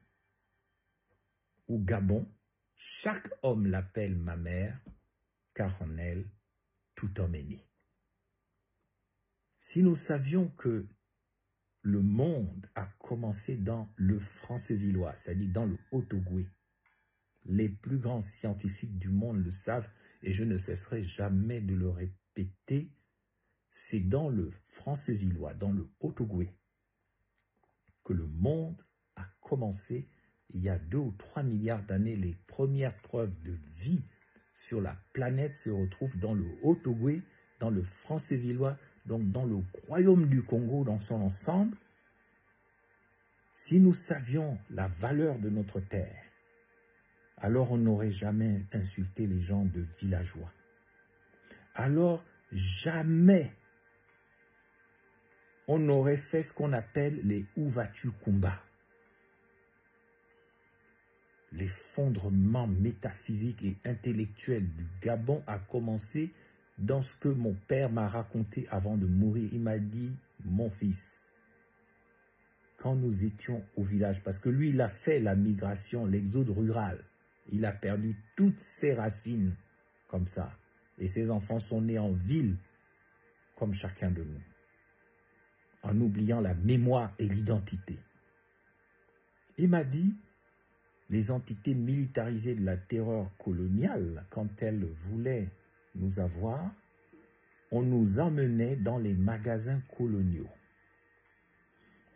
ou Gabon, chaque homme l'appelle ma mère, car en elle tout homme est né. Si nous savions que le monde a commencé dans le Francévillois, c'est-à-dire dans le Haut-Ogooué, les plus grands scientifiques du monde le savent et je ne cesserai jamais de le répéter, c'est dans le Francévillois, dans le Haut-Ogooué, que le monde a commencé il y a 2 ou 3 milliards d'années. Les premières preuves de vie sur la planète se retrouvent dans le Haut-Ogooué, dans le Francévillois, donc dans le royaume du Congo dans son ensemble. Si nous savions la valeur de notre terre, alors on n'aurait jamais insulté les gens de villageois. Alors jamais on aurait fait ce qu'on appelle les Ouvatu Kumba. L'effondrement métaphysique et intellectuel du Gabon a commencé dans ce que mon père m'a raconté avant de mourir. Il m'a dit, mon fils, quand nous étions au village, parce que lui, il a fait la migration, l'exode rural, il a perdu toutes ses racines comme ça. Et ses enfants sont nés en ville, comme chacun de nous, en oubliant la mémoire et l'identité. Il m'a dit, les entités militarisées de la terreur coloniale, quand elles voulaient nous avoir, on nous emmenait dans les magasins coloniaux.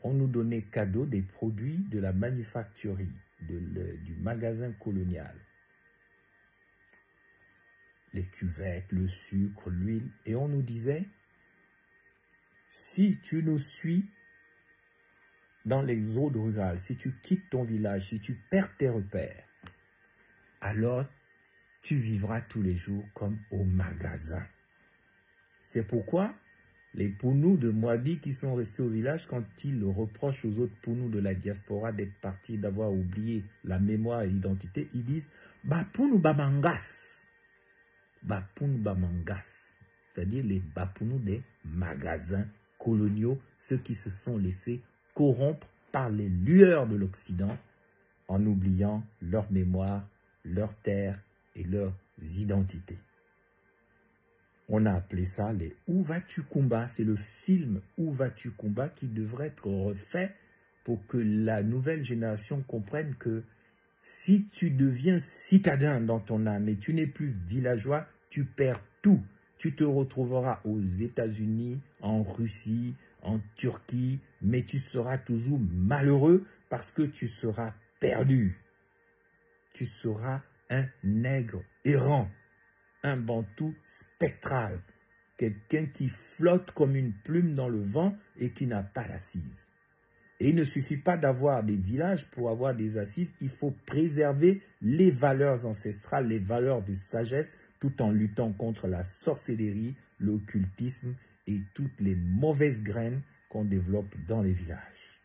On nous donnait cadeau des produits de la manufacturerie, du magasin colonial. Les cuvettes, le sucre, l'huile, et on nous disait, si tu nous suis dans l'exode rural, si tu quittes ton village, si tu perds tes repères, alors tu vivras tous les jours comme au magasin. C'est pourquoi les Pounous de Moabi qui sont restés au village, quand ils reprochent aux autres Pounous de la diaspora d'être partis, d'avoir oublié la mémoire et l'identité, ils disent « Bapounou Bamangas ». Bapounou Bamangas, c'est-à-dire les Bapounou des magasins coloniaux, ceux qui se sont laissés corrompre par les lueurs de l'Occident en oubliant leur mémoire, leur terre et leurs identités. On a appelé ça les Où vas-tu Kumba. C'est le film Où vas-tu Kumba qui devrait être refait pour que la nouvelle génération comprenne que si tu deviens citadin dans ton âme et tu n'es plus villageois, tu perds tout. Tu te retrouveras aux États-Unis, en Russie, en Turquie, mais tu seras toujours malheureux parce que tu seras perdu. Tu seras un nègre errant, un bantou spectral, quelqu'un qui flotte comme une plume dans le vent et qui n'a pas d'assises. Et il ne suffit pas d'avoir des villages pour avoir des assises, il faut préserver les valeurs ancestrales, les valeurs de sagesse, tout en luttant contre la sorcellerie, l'occultisme et toutes les mauvaises graines qu'on développe dans les villages.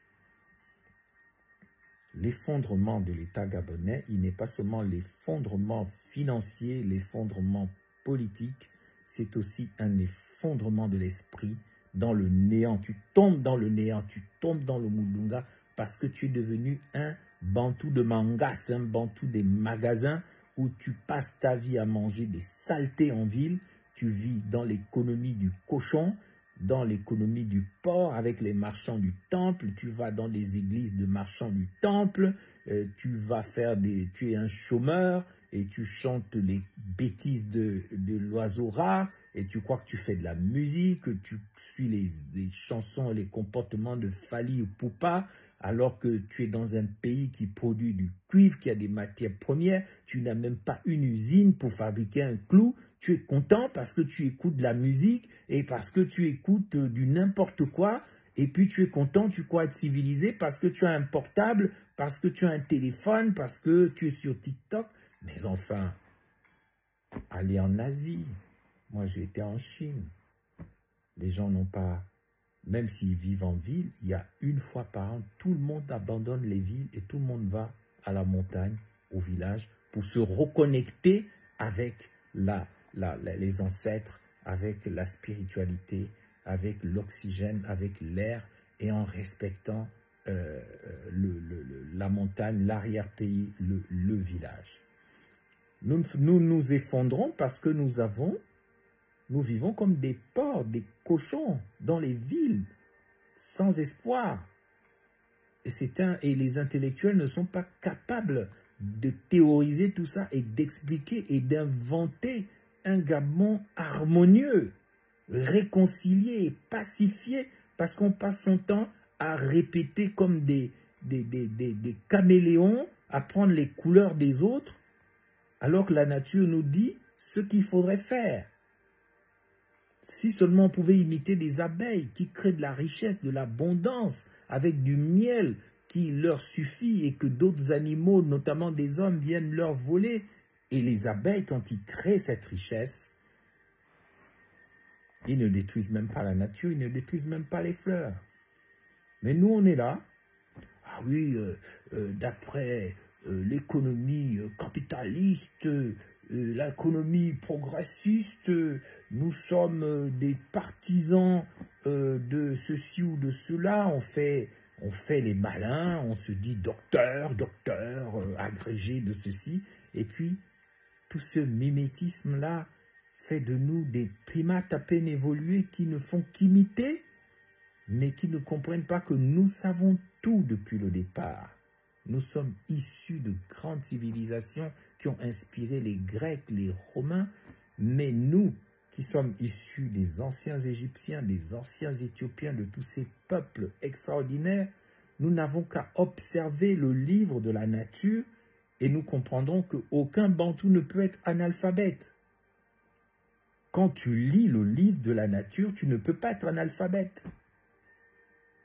L'effondrement de l'État gabonais, il n'est pas seulement l'effondrement financier, l'effondrement politique, c'est aussi un effondrement de l'esprit dans le néant. Tu tombes dans le néant, tu tombes dans le Moulounga parce que tu es devenu un bantou de mangas, un bantou des magasins où tu passes ta vie à manger des saletés en ville. Tu vis dans l'économie du cochon, dans l'économie du porc avec les marchands du temple, tu vas dans les églises de marchands du temple, tu es un chômeur et tu chantes les bêtises de l'oiseau rare et tu crois que tu fais de la musique, tu suis les chansons et les comportements de Fali Ipupa alors que tu es dans un pays qui produit du cuivre, qui a des matières premières, tu n'as même pas une usine pour fabriquer un clou. Tu es content parce que tu écoutes de la musique et parce que tu écoutes du n'importe quoi et puis tu es content, tu crois être civilisé parce que tu as un portable, parce que tu as un téléphone, parce que tu es sur TikTok. Mais enfin, allez en Asie. Moi, j'ai été en Chine. Les gens n'ont pas... Même s'ils vivent en ville, il y a une fois par an, tout le monde abandonne les villes et tout le monde va à la montagne, au village, pour se reconnecter avec les ancêtres, avec la spiritualité, avec l'oxygène, avec l'air, et en respectant la montagne, l'arrière-pays, le village. Nous nous effondrons parce que nous vivons comme des porcs, des cochons dans les villes, sans espoir. Et les intellectuels ne sont pas capables de théoriser tout ça et d'expliquer et d'inventer un Gabon harmonieux, réconcilié, pacifié, parce qu'on passe son temps à répéter comme des caméléons, à prendre les couleurs des autres, alors que la nature nous dit ce qu'il faudrait faire. Si seulement on pouvait imiter des abeilles qui créent de la richesse, de l'abondance, avec du miel qui leur suffit et que d'autres animaux, notamment des hommes, viennent leur voler. Et les abeilles, quand ils créent cette richesse, ils ne détruisent même pas la nature, ils ne détruisent même pas les fleurs. Mais nous, on est là. Ah oui, d'après l'économie capitaliste, l'économie progressiste, nous sommes des partisans de ceci ou de cela, on fait les malins, on se dit docteur, agrégé de ceci, et puis tout ce mimétisme-là fait de nous des primates à peine évolués qui ne font qu'imiter, mais qui ne comprennent pas que nous savons tout depuis le départ. Nous sommes issus de grandes civilisations qui ont inspiré les Grecs, les Romains, mais nous, qui sommes issus des anciens Égyptiens, des anciens Éthiopiens, de tous ces peuples extraordinaires, nous n'avons qu'à observer le livre de la nature et nous comprendrons qu'aucun Bantou ne peut être analphabète. Quand tu lis le livre de la nature, tu ne peux pas être analphabète.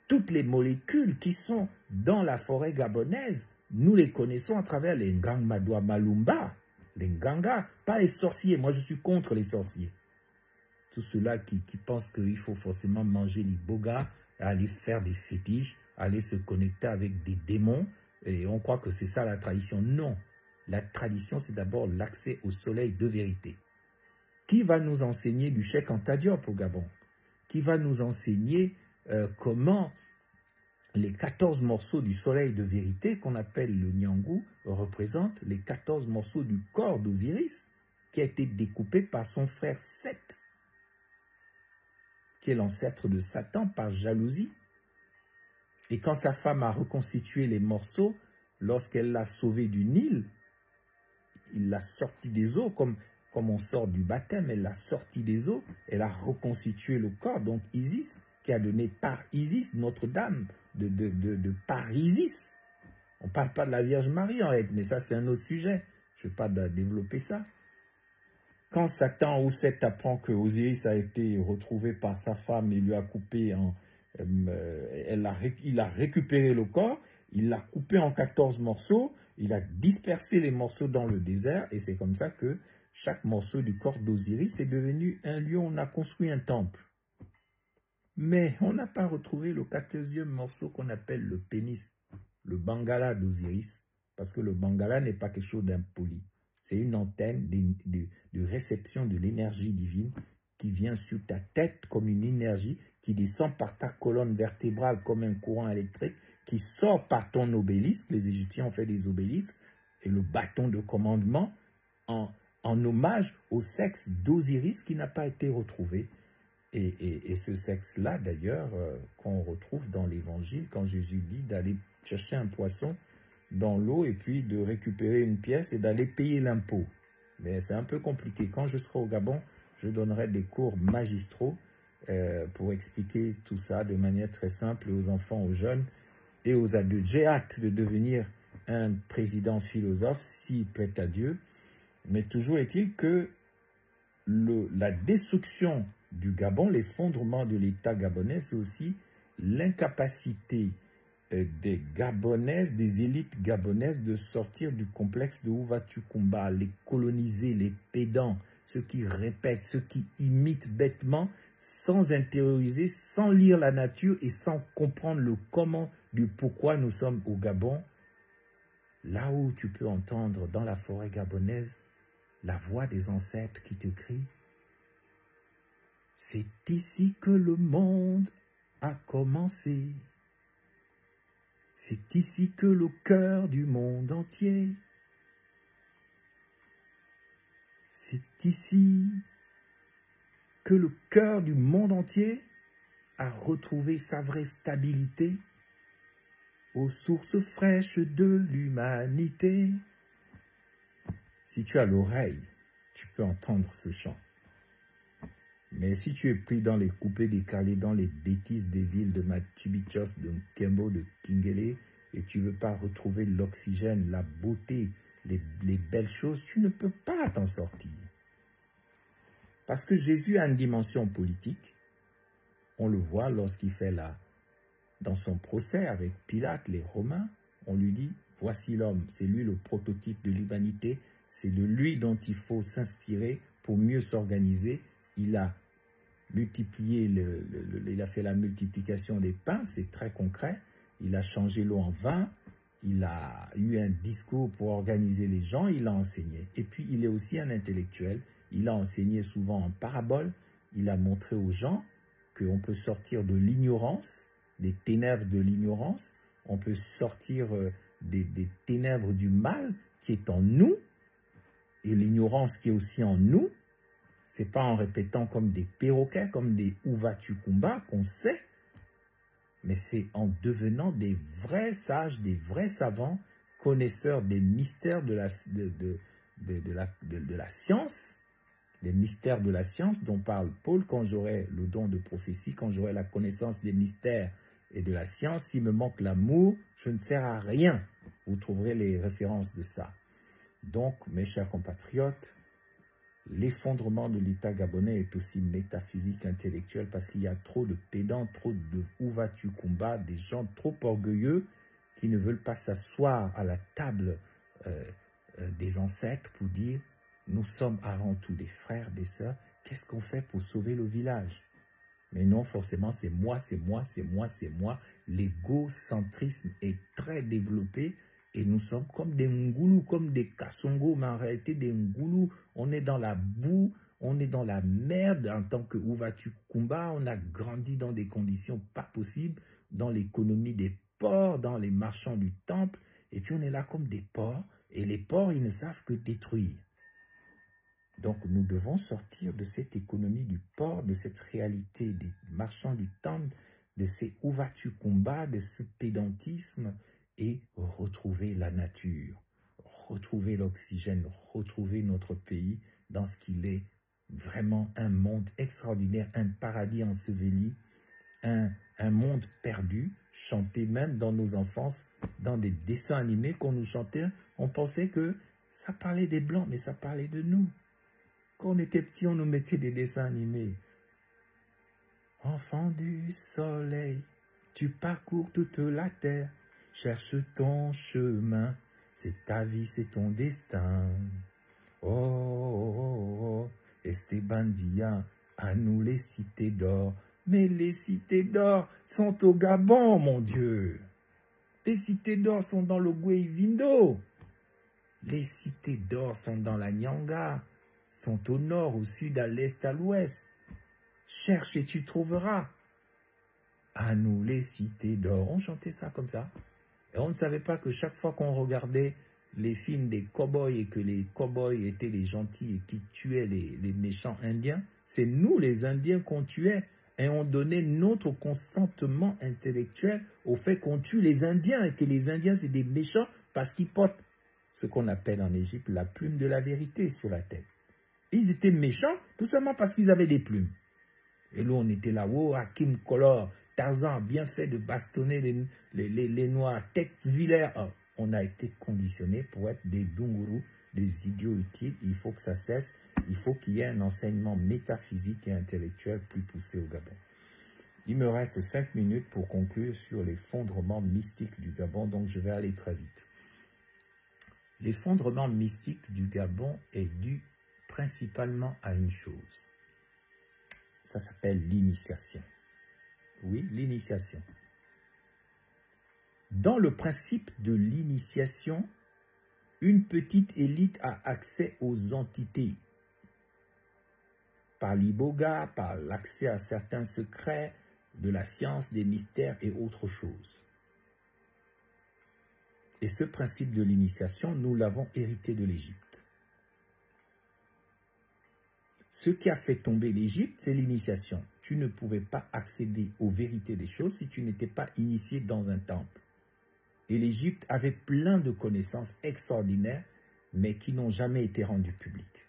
Toutes les molécules qui sont dans la forêt gabonaise, nous les connaissons à travers les Ngangmadoua Malumba, les Nganga, pas les sorciers. Moi, je suis contre les sorciers. Tous ceux-là qui pensent qu'il faut forcément manger l'iboga, aller faire des fétiches, aller se connecter avec des démons, et on croit que c'est ça la tradition. Non, la tradition, c'est d'abord l'accès au soleil de vérité. Qui va nous enseigner du Cheikh Anta Diop au Gabon? Qui va nous enseigner comment les 14 morceaux du soleil de vérité qu'on appelle le Nyangou représentent les 14 morceaux du corps d'Osiris qui a été découpé par son frère Seth, qui est l'ancêtre de Satan par jalousie. Et quand sa femme a reconstitué les morceaux, lorsqu'elle l'a sauvé du Nil, il l'a sorti des eaux comme on sort du baptême, elle l'a sorti des eaux, elle a reconstitué le corps, donc Isis, qui a donné par Isis, Notre-Dame, de par Isis. On ne parle pas de la Vierge Marie en fait, mais ça c'est un autre sujet. Je ne vais pas développer ça. Quand Satan ou Seth apprend que Osiris a été retrouvé par sa femme et lui a coupé il a récupéré le corps, il l'a coupé en 14 morceaux, il a dispersé les morceaux dans le désert et c'est comme ça que chaque morceau du corps d'Osiris est devenu un lieu où on a construit un temple. Mais on n'a pas retrouvé le 14e morceau qu'on appelle le pénis, le Bangala d'Osiris, parce que le Bangala n'est pas quelque chose d'impoli. C'est une antenne de réception de l'énergie divine qui vient sur ta tête comme une énergie, qui descend par ta colonne vertébrale comme un courant électrique, qui sort par ton obélisque. Les Égyptiens ont fait des obélisques, et le bâton de commandement en hommage au sexe d'Osiris qui n'a pas été retrouvé. Et ce sexe-là, d'ailleurs, qu'on retrouve dans l'Évangile, quand Jésus dit d'aller chercher un poisson dans l'eau et puis de récupérer une pièce et d'aller payer l'impôt. Mais c'est un peu compliqué. Quand je serai au Gabon, je donnerai des cours magistraux pour expliquer tout ça de manière très simple aux enfants, aux jeunes et aux adultes. J'ai hâte de devenir un président philosophe, s'il plaît à Dieu. Mais toujours est-il que la destruction du Gabon, l'effondrement de l'État gabonais, c'est aussi l'incapacité des Gabonaises, des élites gabonaises de sortir du complexe de Ouvatumba, les colonisés, les pédants, ceux qui répètent, ceux qui imitent bêtement, sans intérioriser, sans lire la nature et sans comprendre le comment du pourquoi nous sommes au Gabon. Là où tu peux entendre dans la forêt gabonaise la voix des ancêtres qui te crient « C'est ici que le monde a commencé. C'est ici que le cœur du monde entier. C'est ici que le cœur du monde entier a retrouvé sa vraie stabilité aux sources fraîches de l'humanité. » Si tu as l'oreille, tu peux entendre ce chant. Mais si tu es pris dans les coupés décalés, dans les bêtises des villes de Machibichos, de Nkembo, de Kingele, et tu ne veux pas retrouver l'oxygène, la beauté, les belles choses, tu ne peux pas t'en sortir. Parce que Jésus a une dimension politique. On le voit lorsqu'il fait dans son procès avec Pilate, les Romains, on lui dit, voici l'homme, c'est lui le prototype de l'humanité, c'est de lui dont il faut s'inspirer pour mieux s'organiser. Il a multiplié, il a fait la multiplication des pains, c'est très concret. Il a changé l'eau en vin, il a eu un discours pour organiser les gens, il a enseigné. Et puis il est aussi un intellectuel, il a enseigné souvent en parabole, il a montré aux gens qu'on peut sortir de l'ignorance, des ténèbres de l'ignorance, on peut sortir des ténèbres du mal qui est en nous, et l'ignorance qui est aussi en nous. C'est pas en répétant comme des perroquets, comme des Ouvatumba qu'on sait, mais c'est en devenant des vrais sages, des vrais savants, connaisseurs des mystères de la science, les mystères de la science dont parle Paul. Quand j'aurai le don de prophétie, quand j'aurai la connaissance des mystères et de la science, s'il me manque l'amour, je ne sers à rien. Vous trouverez les références de ça. Donc, mes chers compatriotes, l'effondrement de l'État gabonais est aussi métaphysique, intellectuel, parce qu'il y a trop de pédants, trop de Ouvatumba, des gens trop orgueilleux qui ne veulent pas s'asseoir à la table des ancêtres pour dire « Nous sommes avant tout des frères, des sœurs, qu'est-ce qu'on fait pour sauver le village ?» Mais non, forcément, c'est moi, c'est moi, c'est moi, c'est moi. L'égocentrisme est très développé. Et nous sommes comme des Ngoulous, comme des Kassongo, mais en réalité des Ngoulous, on est dans la boue, on est dans la merde en tant que Ouvatumba, on a grandi dans des conditions pas possibles, dans l'économie des porcs, dans les marchands du temple, et puis on est là comme des porcs, et les porcs, ils ne savent que détruire. Donc nous devons sortir de cette économie du porc, de cette réalité des marchands du temple, de ces Ouvatumba, de ce pédantisme, et retrouver la nature, retrouver l'oxygène, retrouver notre pays dans ce qu'il est vraiment un monde extraordinaire, un paradis enseveli, un monde perdu, chanté même dans nos enfances, dans des dessins animés qu'on nous chantait, on pensait que ça parlait des Blancs, mais ça parlait de nous. Quand on était petits, on nous mettait des dessins animés. Enfant du soleil, tu parcours toute la terre, cherche ton chemin, c'est ta vie, c'est ton destin. Oh, oh, oh, oh, Esteban Dia, à nous les cités d'or. Mais les cités d'or sont au Gabon, mon Dieu. Les cités d'or sont dans le Gouévindo. Les cités d'or sont dans la Nyanga, sont au nord, au sud, à l'est, à l'ouest. Cherche et tu trouveras. À nous les cités d'or. On chantait ça comme ça. Et on ne savait pas que chaque fois qu'on regardait les films des cow-boys et que les cow-boys étaient les gentils et qui tuaient les méchants indiens, c'est nous les Indiens qu'on tuait et on donnait notre consentement intellectuel au fait qu'on tue les Indiens et que les Indiens c'est des méchants parce qu'ils portent ce qu'on appelle en Égypte la plume de la vérité sur la tête. Ils étaient méchants tout simplement parce qu'ils avaient des plumes. Et nous on était là, oh Hakim Color, Tarzan, bien fait de bastonner les Noirs, tête vilaire. Oh, on a été conditionnés pour être des Dunguru, des idiots utiles. Il faut que ça cesse. Il faut qu'il y ait un enseignement métaphysique et intellectuel plus poussé au Gabon. Il me reste 5 minutes pour conclure sur l'effondrement mystique du Gabon, donc je vais aller très vite. L'effondrement mystique du Gabon est dû principalement à une chose. Ça s'appelle l'initiation. Oui, l'initiation. Dans le principe de l'initiation, une petite élite a accès aux entités. Par l'iboga, par l'accès à certains secrets de la science, des mystères et autres choses. Et ce principe de l'initiation, nous l'avons hérité de l'Égypte. Ce qui a fait tomber l'Égypte, c'est l'initiation. Tu ne pouvais pas accéder aux vérités des choses si tu n'étais pas initié dans un temple. Et l'Égypte avait plein de connaissances extraordinaires, mais qui n'ont jamais été rendues publiques.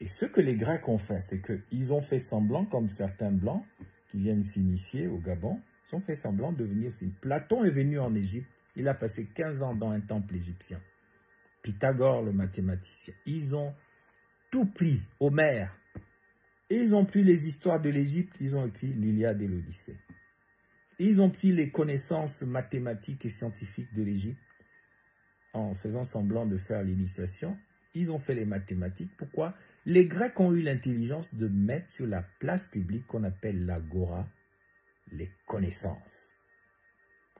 Et ce que les Grecs ont fait, c'est qu'ils ont fait semblant, comme certains Blancs qui viennent s'initier au Gabon, ils ont fait semblant de venir s'initier. Platon est venu en Égypte, il a passé 15 ans dans un temple égyptien. Pythagore, le mathématicien, ils ont tout pris, Homère. Et ils ont pris les histoires de l'Égypte, ils ont écrit l'Iliade et l'Odyssée. Ils ont pris les connaissances mathématiques et scientifiques de l'Égypte en faisant semblant de faire l'initiation. Ils ont fait les mathématiques. Pourquoi? Les Grecs ont eu l'intelligence de mettre sur la place publique qu'on appelle l'agora les connaissances.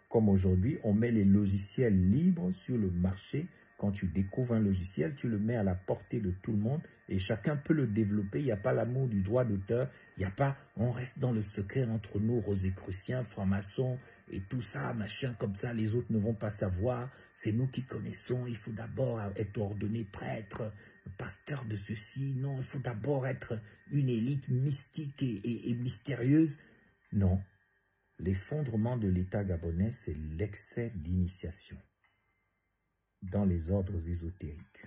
Comme aujourd'hui, on met les logiciels libres sur le marché. Quand tu découvres un logiciel, tu le mets à la portée de tout le monde et chacun peut le développer. Il n'y a pas l'amour du droit d'auteur. Il n'y a pas, on reste dans le secret entre nous, rosicruciens, francs-maçons et tout ça, machin, comme ça, les autres ne vont pas savoir. C'est nous qui connaissons. Il faut d'abord être ordonné prêtre, pasteur de ceci. Non, il faut d'abord être une élite mystique et mystérieuse. Non. L'effondrement de l'État gabonais, c'est l'excès d'initiation dans les ordres ésotériques.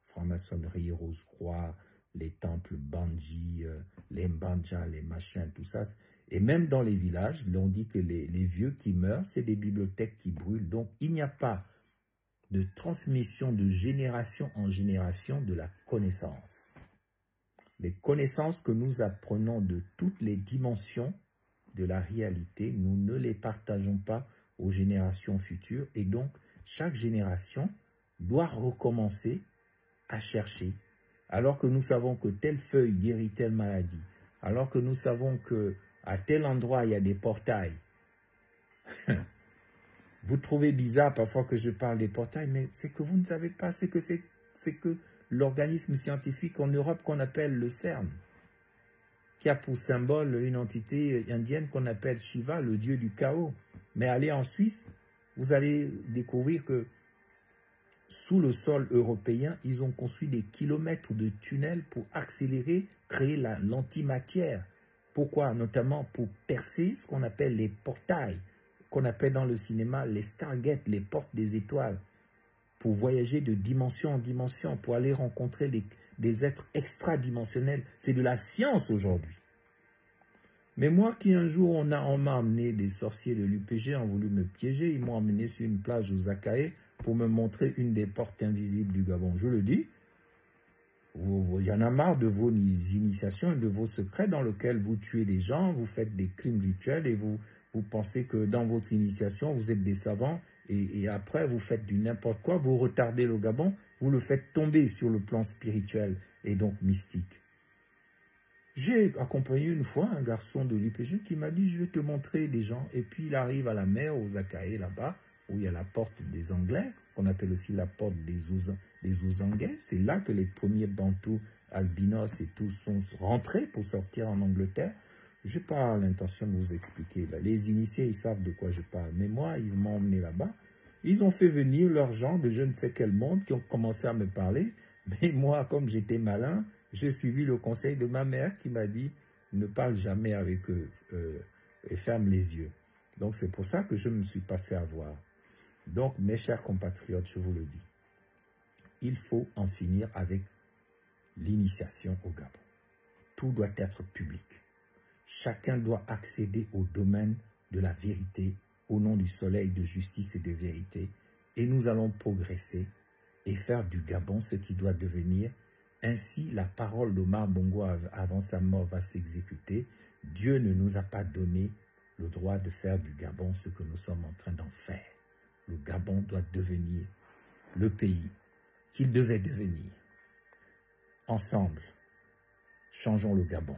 Franc-maçonnerie, Rose-Croix, les temples Banji, les Mbanja, les machins, tout ça. Et même dans les villages, on dit que les vieux qui meurent, c'est des bibliothèques qui brûlent. Donc, il n'y a pas de transmission de génération en génération de la connaissance. Les connaissances que nous apprenons de toutes les dimensions de la réalité, nous ne les partageons pas aux générations futures et donc chaque génération doit recommencer à chercher. Alors que nous savons que telle feuille guérit telle maladie, alors que nous savons que à tel endroit il y a des portails. Vous trouvez bizarre parfois que je parle des portails, mais c'est que vous ne savez pas, c'est que l'organisme scientifique en Europe qu'on appelle le CERN, qui a pour symbole une entité indienne qu'on appelle Shiva, le dieu du chaos. Mais allez en Suisse, vous allez découvrir que sous le sol européen, ils ont construit des kilomètres de tunnels pour accélérer, créer l'antimatière. Pourquoi? Notamment pour percer ce qu'on appelle les portails, qu'on appelle dans le cinéma les stargates, les portes des étoiles, pour voyager de dimension en dimension, pour aller rencontrer des êtres extradimensionnels. C'est de la science aujourd'hui. Mais moi qui un jour, on m'a amené des sorciers de l'UPG, ont voulu me piéger, ils m'ont amené sur une plage aux Akaé pour me montrer une des portes invisibles du Gabon. Je le dis, il y en a marre de vos initiations et de vos secrets dans lesquels vous tuez des gens, vous faites des crimes rituels et vous pensez que dans votre initiation, vous êtes des savants et après vous faites du n'importe quoi, vous retardez le Gabon, vous le faites tomber sur le plan spirituel et donc mystique. J'ai accompagné une fois un garçon de l'UPG qui m'a dit « je vais te montrer des gens ». Et puis il arrive à la mer, aux Akaé, là-bas, où il y a la porte des Anglais, qu'on appelle aussi la porte des Ozanguais. C'est là que les premiers Bantous, albinos et tous sont rentrés pour sortir en Angleterre. Je n'ai pas l'intention de vous expliquer. Là. Les initiés, ils savent de quoi je parle. Mais moi, ils m'ont emmené là-bas. Ils ont fait venir leurs gens de je ne sais quel monde qui ont commencé à me parler. Mais moi, comme j'étais malin, j'ai suivi le conseil de ma mère qui m'a dit « ne parle jamais avec eux et ferme les yeux ». Donc c'est pour ça que je ne me suis pas fait avoir. Donc mes chers compatriotes, je vous le dis, il faut en finir avec l'initiation au Gabon. Tout doit être public. Chacun doit accéder au domaine de la vérité au nom du soleil de justice et de vérité. Et nous allons progresser et faire du Gabon ce qui doit devenir. Ainsi, la parole d'Omar Bongo avant sa mort va s'exécuter. Dieu ne nous a pas donné le droit de faire du Gabon ce que nous sommes en train d'en faire. Le Gabon doit devenir le pays qu'il devait devenir. Ensemble, changeons le Gabon.